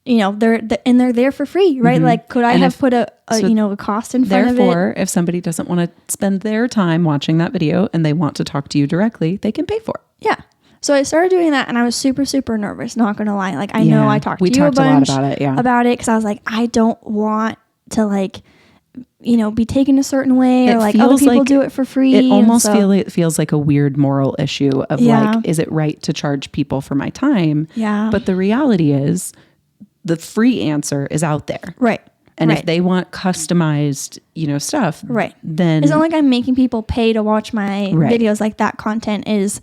they're there for free, right? Like, could I have put a cost in front of it? Therefore, if somebody doesn't want to spend their time watching that video and they want to talk to you directly, they can pay for it. Yeah. So I started doing that, and I was super, super nervous, not going to lie. Like, I know I talked to you a bunch about it, because I was like, I don't want to like, be taken a certain way, or like other people do it for free. It almost feels like a weird moral issue of like, is it right to charge people for my time? Yeah. But the reality is, the free answer is out there. Right. And if they want customized, stuff, then it's not like I'm making people pay to watch my videos. Like that content is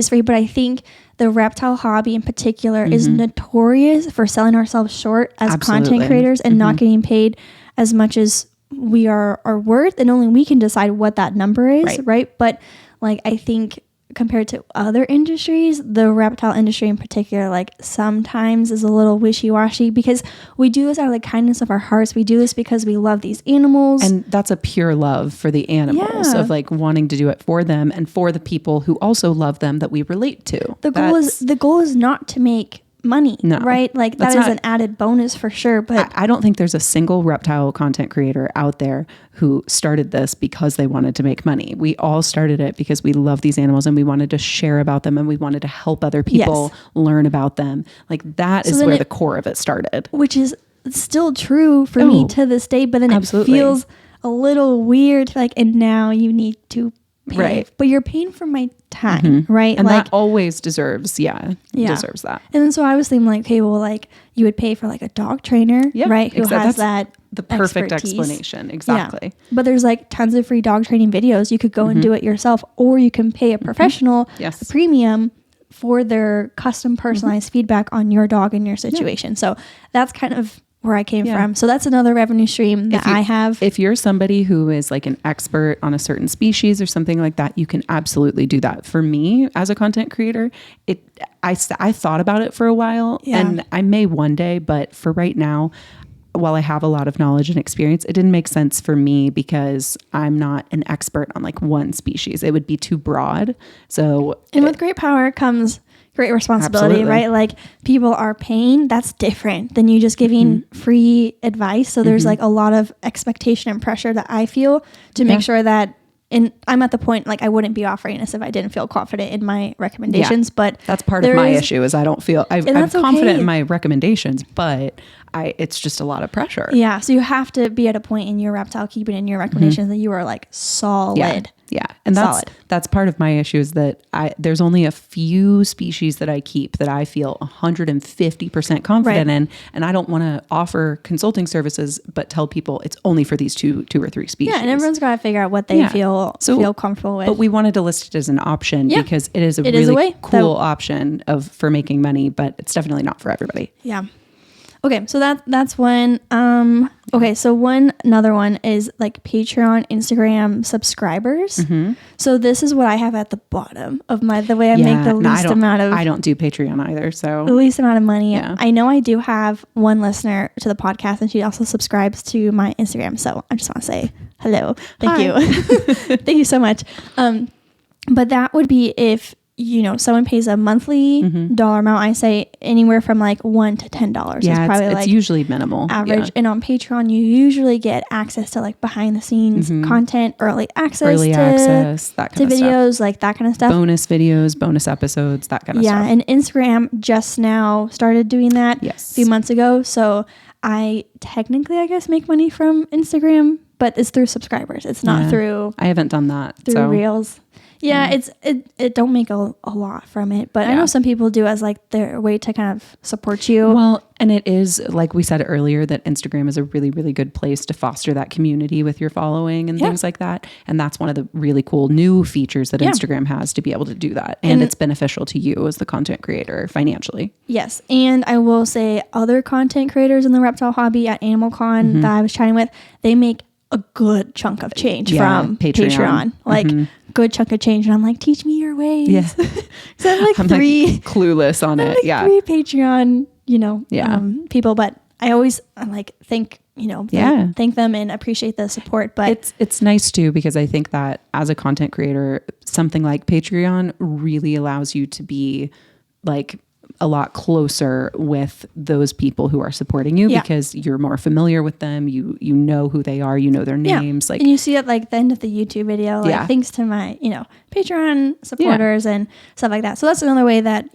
free. But I think the reptile hobby in particular is notorious for selling ourselves short as content creators and not getting paid as much as we are worth, and only we can decide what that number is, right? But like I think compared to other industries, the reptile industry in particular, like sometimes is a little wishy-washy, because we do this out of the kindness of our hearts. We do this because we love these animals. And that's a pure love for the animals of like wanting to do it for them and for the people who also love them that we relate to. The goal is not to make money, right? Like that is an added bonus for sure. But I don't think there's a single reptile content creator out there who started this because they wanted to make money. We all started it because we love these animals and we wanted to share about them and we wanted to help other people learn about them. Like that is where the core of it started. Which is still true for me to this day, but then it feels a little weird, like, and now you need to pay, but you're paying for my time, right? And like, that always deserves, deserves that. And then so I was thinking like, okay, well, like you would pay for like a dog trainer, right? Who has that the perfect explanation. Exactly. Yeah. But there's like tons of free dog training videos. You could go and do it yourself, or you can pay a professional a premium for their custom personalized feedback on your dog and your situation. So that's kind of where I came from. So that's another revenue stream that I have. If you're somebody who is like an expert on a certain species or something like that, you can absolutely do that. For me as a content creator, I thought about it for a while and I may one day, but for right now, while I have a lot of knowledge and experience, it didn't make sense for me because I'm not an expert on like one species. It would be too broad. So, and with great power comes great responsibility, right? Like people are paying, that's different than you just giving free advice. So there's like a lot of expectation and pressure that I feel to make sure that, and I'm at the point, like I wouldn't be offering this if I didn't feel confident in my recommendations, but that's part of my issue is I don't feel, I'm confident in my recommendations, but it's just a lot of pressure. Yeah. So you have to be at a point in your reptile keeping and your recommendations that you are like solid. Yeah. And that's part of my issue is that there's only a few species that I keep that I feel 150% confident in. And I don't want to offer consulting services, but tell people it's only for these two or three species. Yeah. And everyone's got to figure out what they feel comfortable with. But we wanted to list it as an option because it is a really cool option for making money, but it's definitely not for everybody. Yeah. Okay, so that's one. Okay, so another one is like Patreon, Instagram subscribers. So this is what I have at the bottom of the way I make the least amount of. I don't do Patreon either, so the least amount of money. Yeah. I know I do have one listener to the podcast, and she also subscribes to my Instagram. So I just want to say hello, thank you, thank you so much. But that would be if someone pays a monthly dollar amount. I say anywhere from like $1 to $10. Yeah, is probably it's like usually minimal average. Yeah. And on Patreon, you usually get access to like behind the scenes content, early access to that kind of videos, stuff. Like that kind of stuff. Bonus videos, bonus episodes, that kind of stuff. Yeah, and Instagram just now started doing that a few months ago. So I technically, I guess, make money from Instagram, but it's through subscribers. It's not through. I haven't done that through Reels. Yeah, it don't make a lot from it, but I know some people do as like their way to kind of support you. Well, and it is, like we said earlier, that Instagram is a really, really good place to foster that community with your following and things like that. And that's one of the really cool new features that Instagram has to be able to do that. And it's beneficial to you as the content creator financially. Yes. And I will say other content creators in the reptile hobby at Animal Con that I was chatting with, they make a good chunk of change from Patreon. Like good chunk of change. And I'm like, teach me your ways. Yeah. So I'm like clueless on it. Like 3 Patreon, people, but I always thank them and appreciate the support. But it's nice too, because I think that as a content creator, something like Patreon really allows you to be like a lot closer with those people who are supporting you because you're more familiar with them. You know who they are, you know their names. Like, and you see at like the end of the YouTube video, like thanks to my, Patreon supporters and stuff like that. So that's another way that,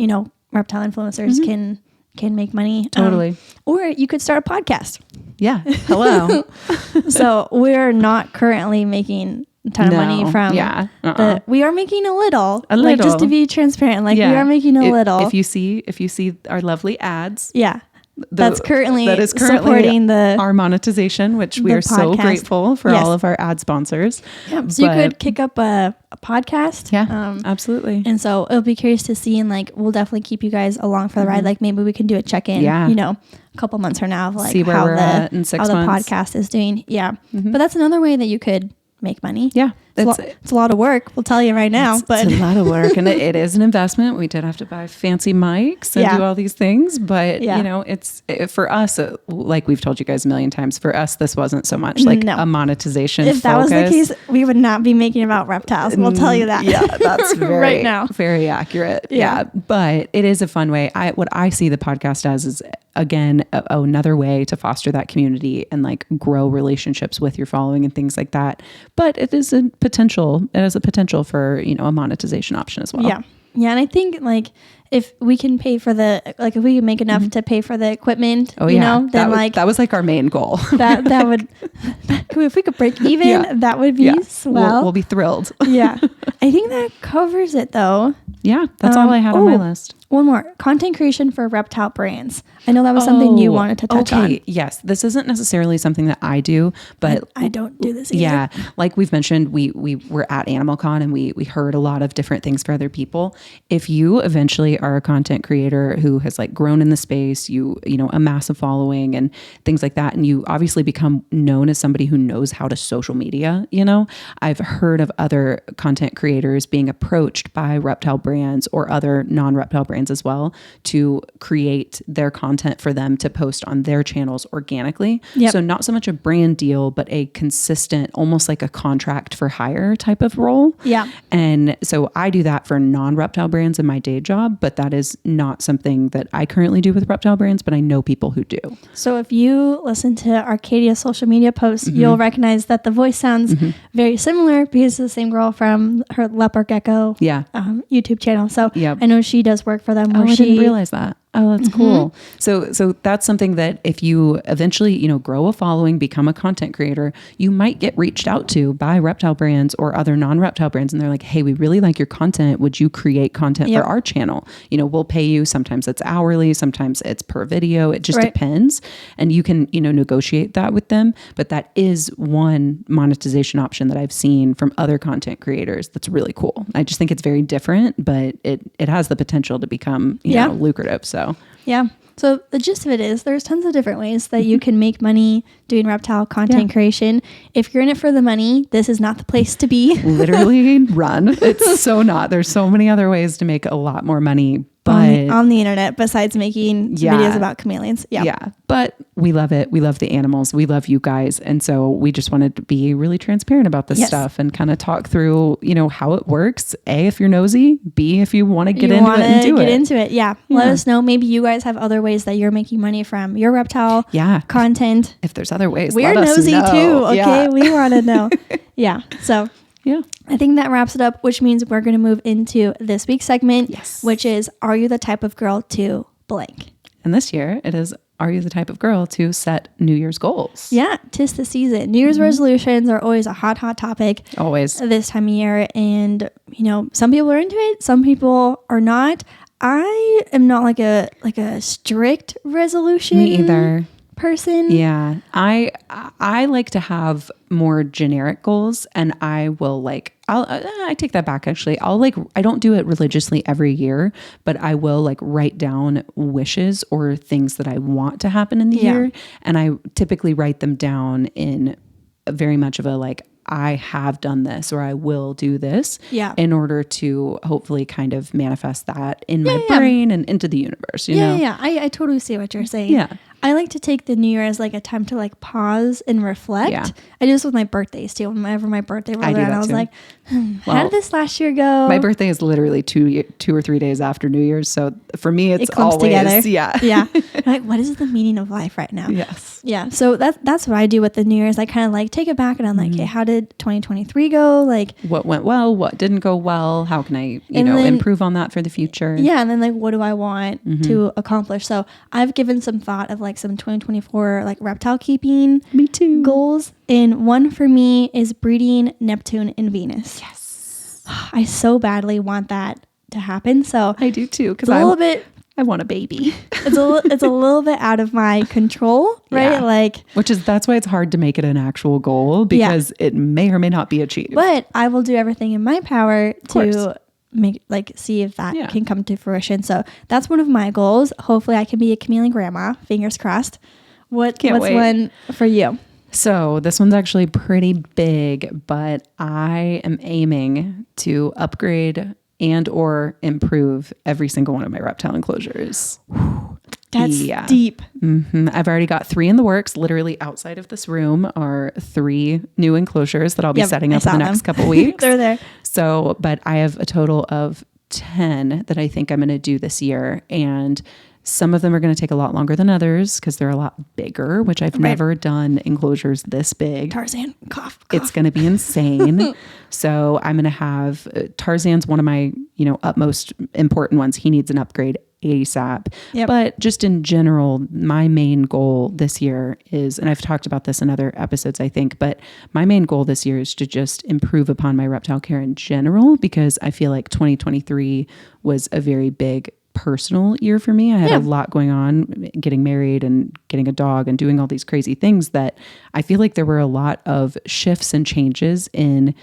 reptile influencers can make money. Totally. Or you could start a podcast. Yeah. Hello. So we're not currently making a ton of money from we are making a little, just to be transparent, we are making a little. If you see our lovely ads, That is currently supporting our monetization, which we are so grateful for all of our ad sponsors. Yeah, so you could kick up a podcast. Yeah, absolutely. And so it'll be curious to see, and like we'll definitely keep you guys along for the ride. Like maybe we can do a check-in, you know, a couple months from now of like see where we're at in 6 months. The podcast is doing. Yeah. But that's another way that you could make money. Yeah. It's a lot of work. We'll tell you right now, but it's a lot of work, and it is an investment. We did have to buy fancy mics and do all these things, but you know, it's for us, like we've told you guys a million times, for us, this wasn't so much like a monetization. If that was the case, we would not be making about reptiles. We'll tell you that. Yeah, that's very, right now. Very accurate. Yeah. But it is a fun way. What I see the podcast as is, again, another way to foster that community and like grow relationships with your following and things like that. But it has a potential for, you know, a monetization option as well. Yeah. Yeah. And I think like if we can pay for if we can make enough to pay for the equipment, you know, then that was like our main goal. that would, if we could break even, that would be swell. We'll be thrilled. Yeah. I think that covers it though. Yeah. That's all I had on my list. One more, content creation for reptile brands. I know that was something you wanted to touch on. Yes. This isn't necessarily something that I do, but I don't do this either. Yeah. Like we've mentioned, we were at AnimalCon and we heard a lot of different things for other people. If you eventually are a content creator who has like grown in the space, you know, a massive following and things like that, and you obviously become known as somebody who knows how to social media, you know, I've heard of other content creators being approached by reptile brands or other non-reptile brands as well to create their content for them to post on their channels organically. Yep. So not so much a brand deal, but a consistent, almost like a contract for hire type of role. Yeah. And so I do that for non-reptile brands in my day job, but that is not something that I currently do with reptile brands, but I know people who do. So if you listen to Arcadia's social media posts, you'll recognize that the voice sounds very similar because it's the same girl from her Leopard Gecko YouTube channel. So I know she does work for them. I didn't realize that. Oh, that's cool. So that's something that if you eventually, you know, grow a following, become a content creator, you might get reached out to by reptile brands or other non-reptile brands. And they're like, hey, we really like your content. Would you create content for our channel? You know, we'll pay you. Sometimes it's hourly, sometimes it's per video. It just depends. And you can, you know, negotiate that with them. But that is one monetization option that I've seen from other content creators. That's really cool. I just think it's very different, but it has the potential to become, you know, lucrative. So So the gist of it is there's tons of different ways that you can make money doing reptile content creation. If you're in it for the money, this is not the place to be. Literally run. It's so not. There's so many other ways to make a lot more money. But on the internet, besides making videos about chameleons. Yeah. But we love it. We love the animals. We love you guys. And so we just wanted to be really transparent about this stuff and kind of talk through, you know, how it works. A, if you're nosy. B, if you want to get into it and do it. Yeah. Let us know. Maybe you guys have other ways that you're making money from your reptile content. If there's other ways, we're nosy too. Okay. We want to know. So I think that wraps it up, which means we're going to move into this week's segment, which is, are you the type of girl to blank? And this year it is, are you the type of girl to set New Year's goals? Yeah, 'tis the season. New Year's resolutions are always a hot topic. Always. This time of year. And, you know, some people are into it. Some people are not. I am not like a strict resolution. Me either. Person. Yeah. I like to have more generic goals, and I will I take that back actually. I don't do it religiously every year, but I will write down wishes or things that I want to happen in the year. And I typically write them down in very much of a I have done this or I will do this in order to hopefully kind of manifest that in my brain and into the universe, you know? Yeah. I totally see what you're saying. Yeah. I like to take the New Year as a time to pause and reflect. Yeah. I do this with my birthdays too. Whenever my birthday rolled around, I was like, how did this last year go? My birthday is literally 2 or 3 days after New Year's. So for me, it's comes always together. Yeah. What is the meaning of life right now? Yes. Yeah. So that's what I do with the New Year's. I kind of take it back and I'm like, hey, how did 2023 go? What went well? What didn't go well? How can I, improve on that for the future? Yeah. And then what do I want to accomplish? So I've given some thought of some 2024 reptile keeping goals. And one for me is breeding Neptune and Venus. Yes. I so badly want that to happen. So I do too. Because a little bit I want a baby. It's a little bit out of my control, right? Yeah. Like, That's why it's hard to make it an actual goal, because it may or may not be achieved. But I will do everything in my power course. to make, like, see if that can come to fruition. So that's one of my goals. Hopefully I can be a chameleon grandma. Fingers crossed. What's wait. one for you? So this one's actually pretty big, but I am aiming to upgrade and or improve every single one of my reptile enclosures. That's deep. I've already got 3 in the works. Literally outside of this room are 3 new enclosures that I'll be setting up in the next couple weeks. They're there. So, but I have a total of 10 that I think I'm going to do this year. And some of them are going to take a lot longer than others because they're a lot bigger, which I've never done enclosures this big. Tarzan, cough. It's going to be insane. So I'm going to have Tarzan's one of my, utmost important ones. He needs an upgrade ASAP. Yep. But just in general, my main goal this year is, and I've talked about this in other episodes, I think, but my main goal this year is to just improve upon my reptile care in general, because I feel like 2023 was a very big personal year for me. I had a lot going on, getting married and getting a dog and doing all these crazy things, that I feel like there were a lot of shifts and changes in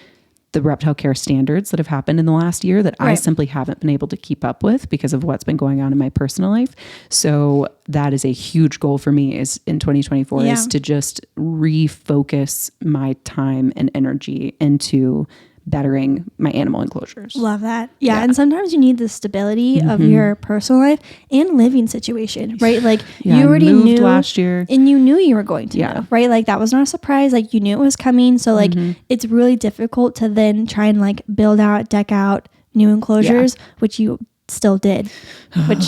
the reptile care standards that have happened in the last year that I simply haven't been able to keep up with because of what's been going on in my personal life. So that is a huge goal for me, is in 2024 is to just refocus my time and energy into bettering my animal enclosures. Love that. Yeah. And sometimes you need the stability of your personal life and living situation, right? Like you already knew last year, and you knew you were going to move, right? Like that was not a surprise. Like you knew it was coming. So like it's really difficult to then try and like build out, deck out new enclosures, which you still did, which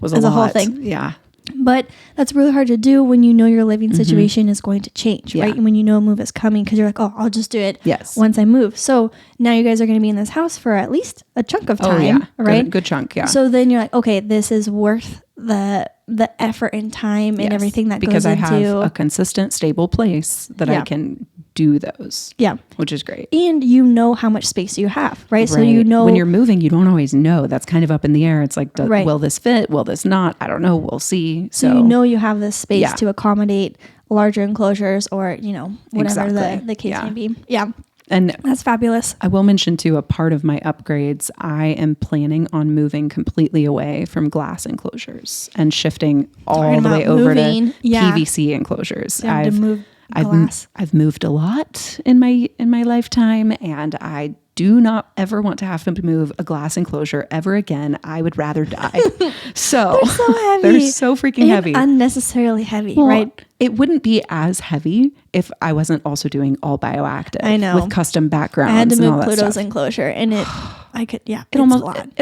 was a whole thing. Yeah. But that's really hard to do when you know your living situation is going to change, right? And when you know a move is coming, because you're like, oh, I'll just do it once I move. So now you guys are going to be in this house for at least a chunk of time, right? Good chunk, So then you're like, okay, this is worth the effort and time and everything that goes into. Because I have a consistent, stable place that I can do those. Yeah. Which is great. And you know how much space you have, right? So you know. When you're moving, you don't always know. That's kind of up in the air. It's like, will this fit? Will this not? I don't know. We'll see. So you know you have this space to accommodate larger enclosures or, whatever the case may be. Yeah. And that's fabulous. I will mention too, a part of my upgrades, I am planning on moving completely away from glass enclosures and shifting all the way over to PVC enclosures. I've moved a lot in my lifetime, and I do not ever want to have to move a glass enclosure ever again. I would rather die. So they're so heavy. They're so freaking heavy. Unnecessarily heavy, right? It wouldn't be as heavy if I wasn't also doing all bioactive. I know. With custom backgrounds. I had to and move all that Pluto's stuff. enclosure, and it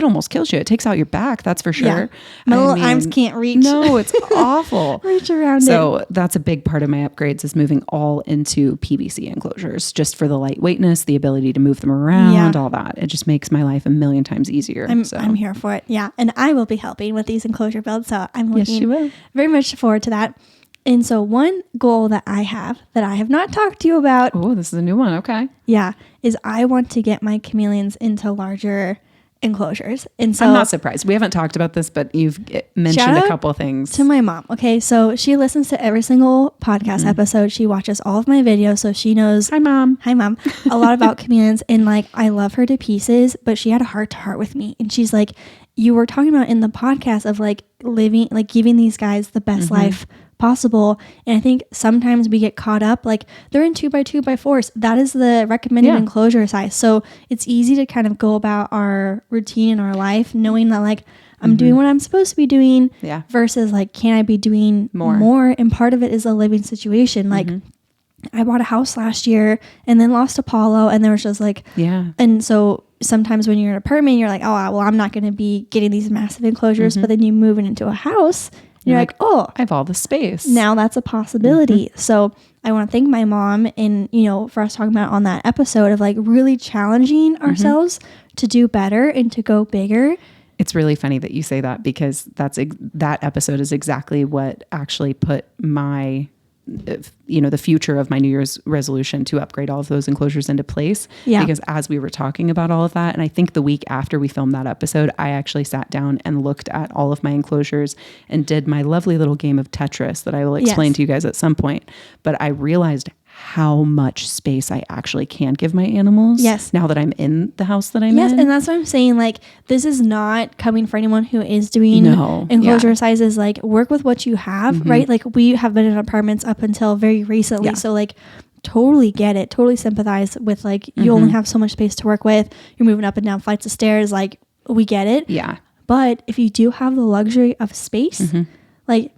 almost kills you. It takes out your back, that's for sure. Yeah. My little arms can't reach. No, it's awful. Reach around So that's a big part of my upgrades, is moving all into PVC enclosures, just for the lightweightness, the ability to move them around, all that. It just makes my life a million times easier. I'm here for it. Yeah. And I will be helping with these enclosure builds. So I'm looking very much forward to that. And so one goal that I have not talked to you about. Oh, this is a new one. Okay. Yeah. Is I want to get my chameleons into larger enclosures. And so I'm not surprised. We haven't talked about this, but you've mentioned a couple things. To my mom. Okay. So she listens to every single podcast episode. She watches all of my videos. So she knows. Hi, Mom. A lot about chameleons. And like, I love her to pieces, but she had a heart to heart with me. And she's like, you were talking about in the podcast of like living, like giving these guys the best life possible. And I think sometimes we get caught up, like they're in 2x2x4s. That is the recommended enclosure size. So it's easy to kind of go about our routine in our life, knowing that like I'm doing what I'm supposed to be doing versus like, can I be doing more? And part of it is a living situation. Like I bought a house last year and then lost Apollo, and there was just like, and so sometimes when you're in an apartment, you're like, oh, well, I'm not going to be getting these massive enclosures, but then you move it into a house. You're like, oh, I have all the space. Now that's a possibility. So I want to thank my mom and, for us talking about on that episode of like really challenging ourselves to do better and to go bigger. It's really funny that you say that, because that episode is exactly what actually put the future of my New Year's resolution to upgrade all of those enclosures into place. Yeah. Because as we were talking about all of that, and I think the week after we filmed that episode, I actually sat down and looked at all of my enclosures and did my lovely little game of Tetris that I will explain to you guys at some point. But I realized how much space I actually can give my animals. Yes. Now that I'm in the house that I'm in. Yes, and that's what I'm saying. Like, this is not coming for anyone who is doing enclosure sizes. Like, work with what you have, right? Like, we have been in apartments up until very recently. Yeah. So, like, totally get it. Totally sympathize with, like, you only have so much space to work with. You're moving up and down flights of stairs. Like, we get it. Yeah. But if you do have the luxury of space, like,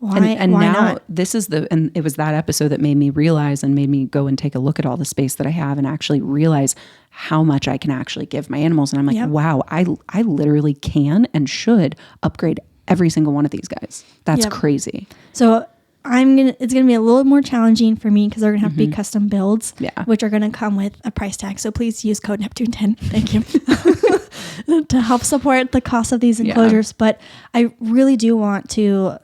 why now not? And it was that episode that made me realize and made me go and take a look at all the space that I have and actually realize how much I can actually give my animals. And I'm like, wow, I literally can and should upgrade every single one of these guys. That's crazy. So it's gonna be a little more challenging for me because they're gonna have to be custom builds, which are gonna come with a price tag. So please use code Neptune10. Thank you. To help support the cost of these enclosures. But I really do want to,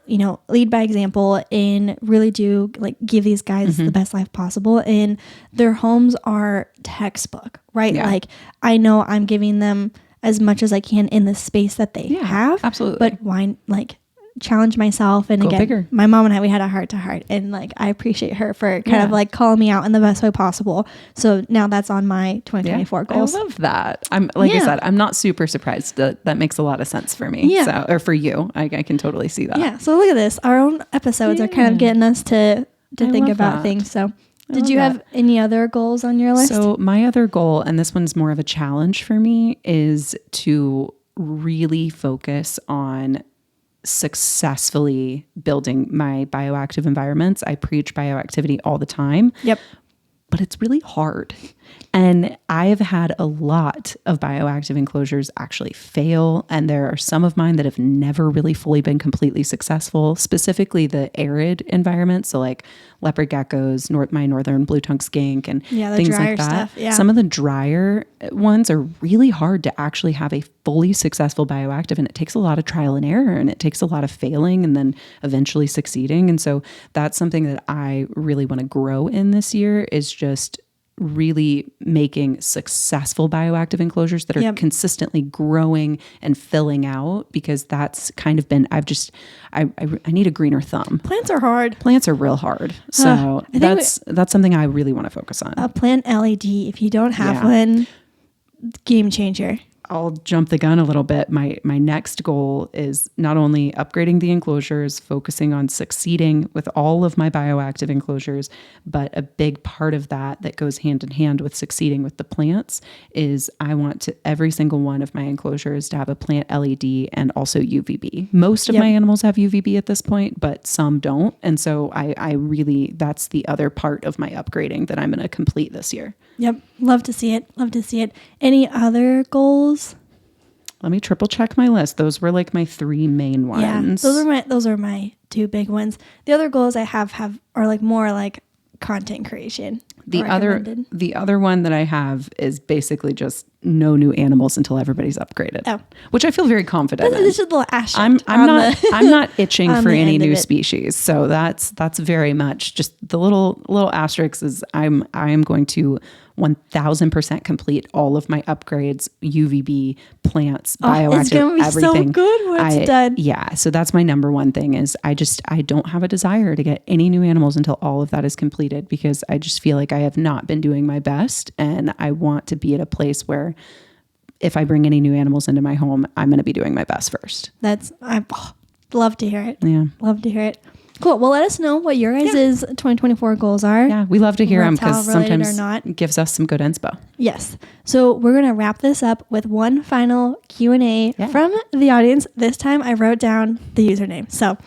lead by example and really do like give these guys the best life possible. And their homes are textbook, right? Yeah. Like, I know I'm giving them as much as I can in the space that they have. Absolutely. But why, like, challenge myself? And go again, bigger. My mom and I, we had a heart to heart, and like, I appreciate her for kind of like calling me out in the best way possible. So now that's on my 2024 goals. I love that. I said, I'm not super surprised. That makes a lot of sense for me. So, or for you, I can totally see that. Yeah. So look at this. Our own episodes are kind of getting us to think about things. So did you have any other goals on your list? So my other goal, and this one's more of a challenge for me, is to really focus on successfully building my bioactive environments. I preach bioactivity all the time. Yep. But it's really hard. And I have had a lot of bioactive enclosures actually fail. And there are some of mine that have never really fully been completely successful, specifically the arid environment. So like leopard geckos, my northern blue tongue skink, and things like that. Stuff, yeah. Some of the drier ones are really hard to actually have a fully successful bioactive. And it takes a lot of trial and error, and it takes a lot of failing and then eventually succeeding. And so that's something that I really want to grow in this year, is just really making successful bioactive enclosures that are consistently growing and filling out, because that's kind of been, I need a greener thumb. Plants are hard. Plants are real hard. So that's something I really want to focus on. A plant LED, if you don't have one, game changer. I'll jump the gun a little bit. My next goal is not only upgrading the enclosures, focusing on succeeding with all of my bioactive enclosures, but a big part of that goes hand in hand with succeeding with the plants is I want every single one of my enclosures to have a plant LED and also UVB. Most of my animals have UVB at this point, but some don't. And so I really, that's the other part of my upgrading that I'm going to complete this year. Yep. Love to see it. Love to see it. Any other goals? Let me triple check my list. Those were like my three main ones. Yeah, those are my two big ones. The other goals I have are like more like content creation. The other one that I have is basically just no new animals until everybody's upgraded. Oh. Which I feel very confident in. This is a little asterisk. I'm not itching for any new species. So that's very much just the little asterisk is I am going to 1000% complete all of my upgrades, UVB, plants, bioactive, it's gonna be everything. So good when it's done. Yeah. So that's my number one thing is I don't have a desire to get any new animals until all of that is completed, because I just feel like I have not been doing my best, and I want to be at a place where if I bring any new animals into my home, I'm going to be doing my best first. I love to hear it. Yeah. Love to hear it. Cool. Well, let us know what your guys' 2024 goals are. Yeah, we love to hear them because sometimes it gives us some good inspo. Yes. So we're going to wrap this up with one final Q&A from the audience. This time I wrote down the username. So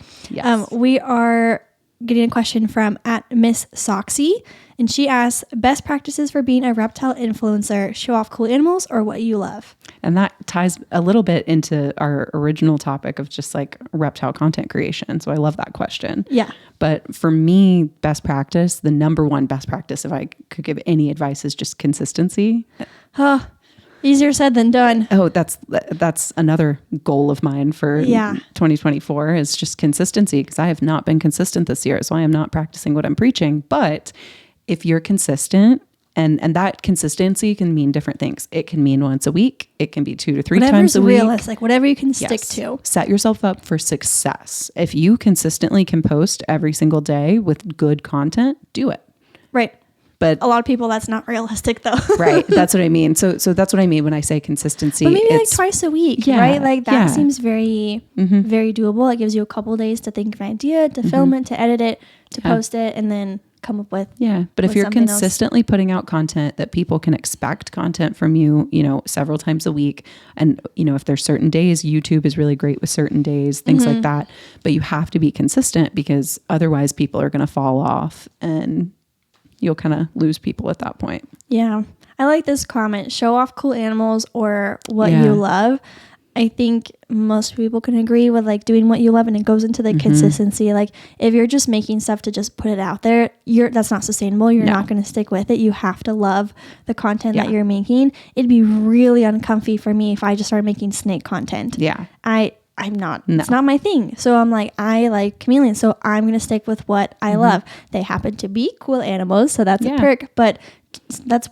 we are getting a question from @Miss_Soxy, and she asks, best practices for being a reptile influencer, show off cool animals or what you love? And that ties a little bit into our original topic of just like reptile content creation. So I love that question. Yeah. But for me, best practice, the number one best practice, if I could give any advice, is just consistency. Easier said than done. Oh, that's another goal of mine for 2024 is just consistency, because I have not been consistent this year. So I am not practicing what I'm preaching. But if you're consistent, and that consistency can mean different things. It can mean once a week. It can be 2 to 3 times a week. Whatever's realistic, whatever you can stick to. Set yourself up for success. If you consistently can post every single day with good content, do it. Right. But a lot of people, that's not realistic though. Right. That's what I mean. So that's what I mean when I say consistency. But maybe like twice a week, right? Like that seems very, very doable. It gives you a couple of days to think of an idea, to film it, to edit it, to post it, and then come up with. Yeah. But if you're consistently putting out content that people can expect content from you, several times a week. And, if there's certain days, YouTube is really great with certain days, things like that. But you have to be consistent, because otherwise people are going to fall off and you'll kind of lose people at that point. Yeah. I like this comment, show off cool animals or what you love. I think most people can agree with like doing what you love, and it goes into the consistency. Like if you're just making stuff to just put it out there, that's not sustainable. You're not going to stick with it. You have to love the content that you're making. It'd be really uncomfy for me if I just started making snake content. Yeah. I'm not, it's not my thing. So I'm like, I like Chameleon, so I'm going to stick with what I love. They happen to be cool animals, so that's a perk, but that's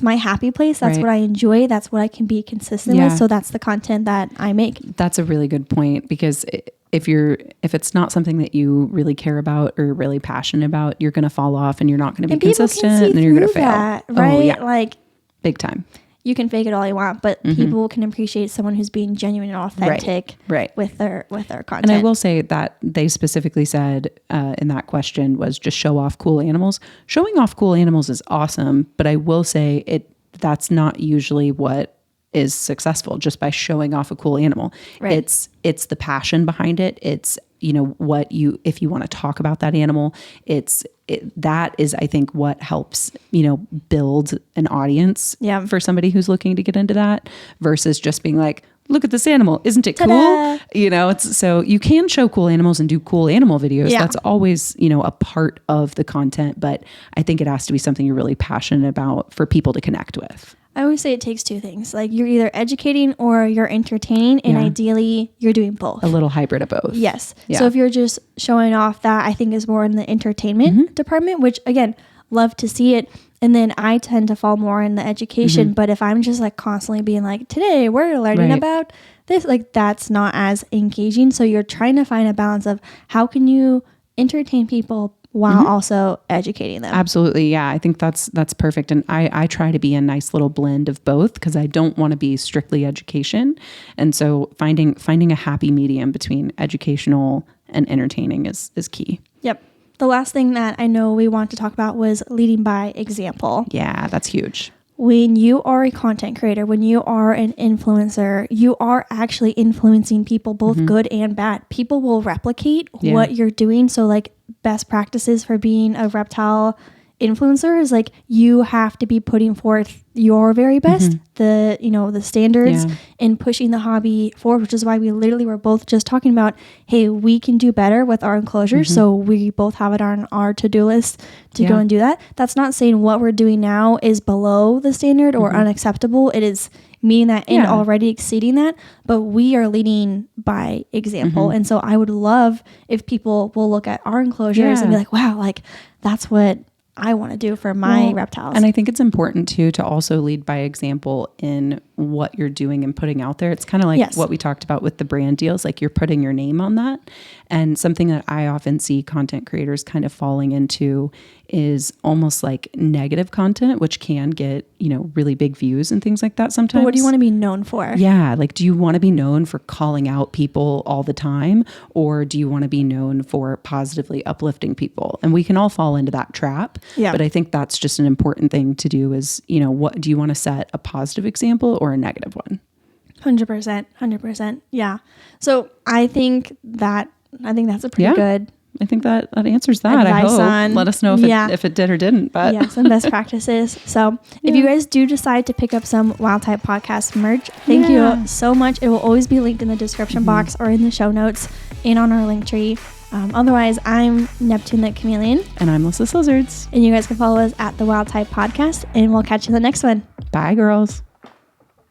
my happy place. That's what I enjoy. That's what I can be consistent with. So that's the content that I make. That's a really good point, because if it's not something that you really care about or really passionate about, you're going to fall off and you're not going to be consistent, and then you're going to fail. That, right? Oh, yeah. Like big time. You can fake it all you want, but people can appreciate someone who's being genuine and authentic with their content. And I will say that they specifically said in that question was just show off cool animals. Showing off cool animals is awesome, but I will say that's not usually what is successful, just by showing off a cool animal. Right. It's the passion behind it. It's if you want to talk about that animal, that is, I think, what helps, build an audience for somebody who's looking to get into that, versus just being like, look at this animal. Isn't it cool? So you can show cool animals and do cool animal videos. That's always, a part of the content, but I think it has to be something you're really passionate about for people to connect with. I always say it takes two things. Like you're either educating or you're entertaining, and ideally you're doing both. A little hybrid of both. Yes. Yeah. So if you're just showing off, that I think is more in the entertainment department, which again, love to see it. And then I tend to fall more in the education. But if I'm just like constantly being like, today we're learning about this, like that's not as engaging. So you're trying to find a balance of how can you entertain people while also educating them. Absolutely. Yeah. I think that's perfect. And I try to be a nice little blend of both, because I don't want to be strictly education. And so finding a happy medium between educational and entertaining is key. Yep. The last thing that I know we want to talk about was leading by example. Yeah, that's huge. When you are a content creator, when you are an influencer, you are actually influencing people, both good and bad. People will replicate what you're doing. So like best practices for being a reptile influencer is like you have to be putting forth your very best, the standards, and pushing the hobby forward, which is why we literally were both just talking about, hey, we can do better with our enclosures. So we both have it on our to-do list to go and do that. That's not saying what we're doing now is below the standard or unacceptable. It is meeting that and already exceeding that, but we are leading by example. And so I would love if people will look at our enclosures and be like, wow, like that's what I want to do for my reptiles. And I think it's important too to also lead by example in what you're doing and putting out there. It's kind of like what we talked about with the brand deals, like you're putting your name on that. And something that I often see content creators kind of falling into is almost like negative content, which can get, really big views and things like that sometimes. But what do you want to be known for? Yeah. Like, do you want to be known for calling out people all the time? Or do you want to be known for positively uplifting people? And we can all fall into that trap. Yeah. But I think that's just an important thing to do is, what do you want to set a positive example or a negative one? 100%. Yeah. So I think that's a pretty good. I think that answers that. I hope. Let us know if it did or didn't. But some best practices. So if you guys do decide to pick up some Wild Type Podcast merch, thank you so much. It will always be linked in the description box or in the show notes and on our link tree. Otherwise, I'm Neptune the Chameleon. And I'm Lyssa Lizards. And you guys can follow us at the Wild Type Podcast, and we'll catch you in the next one. Bye, girls.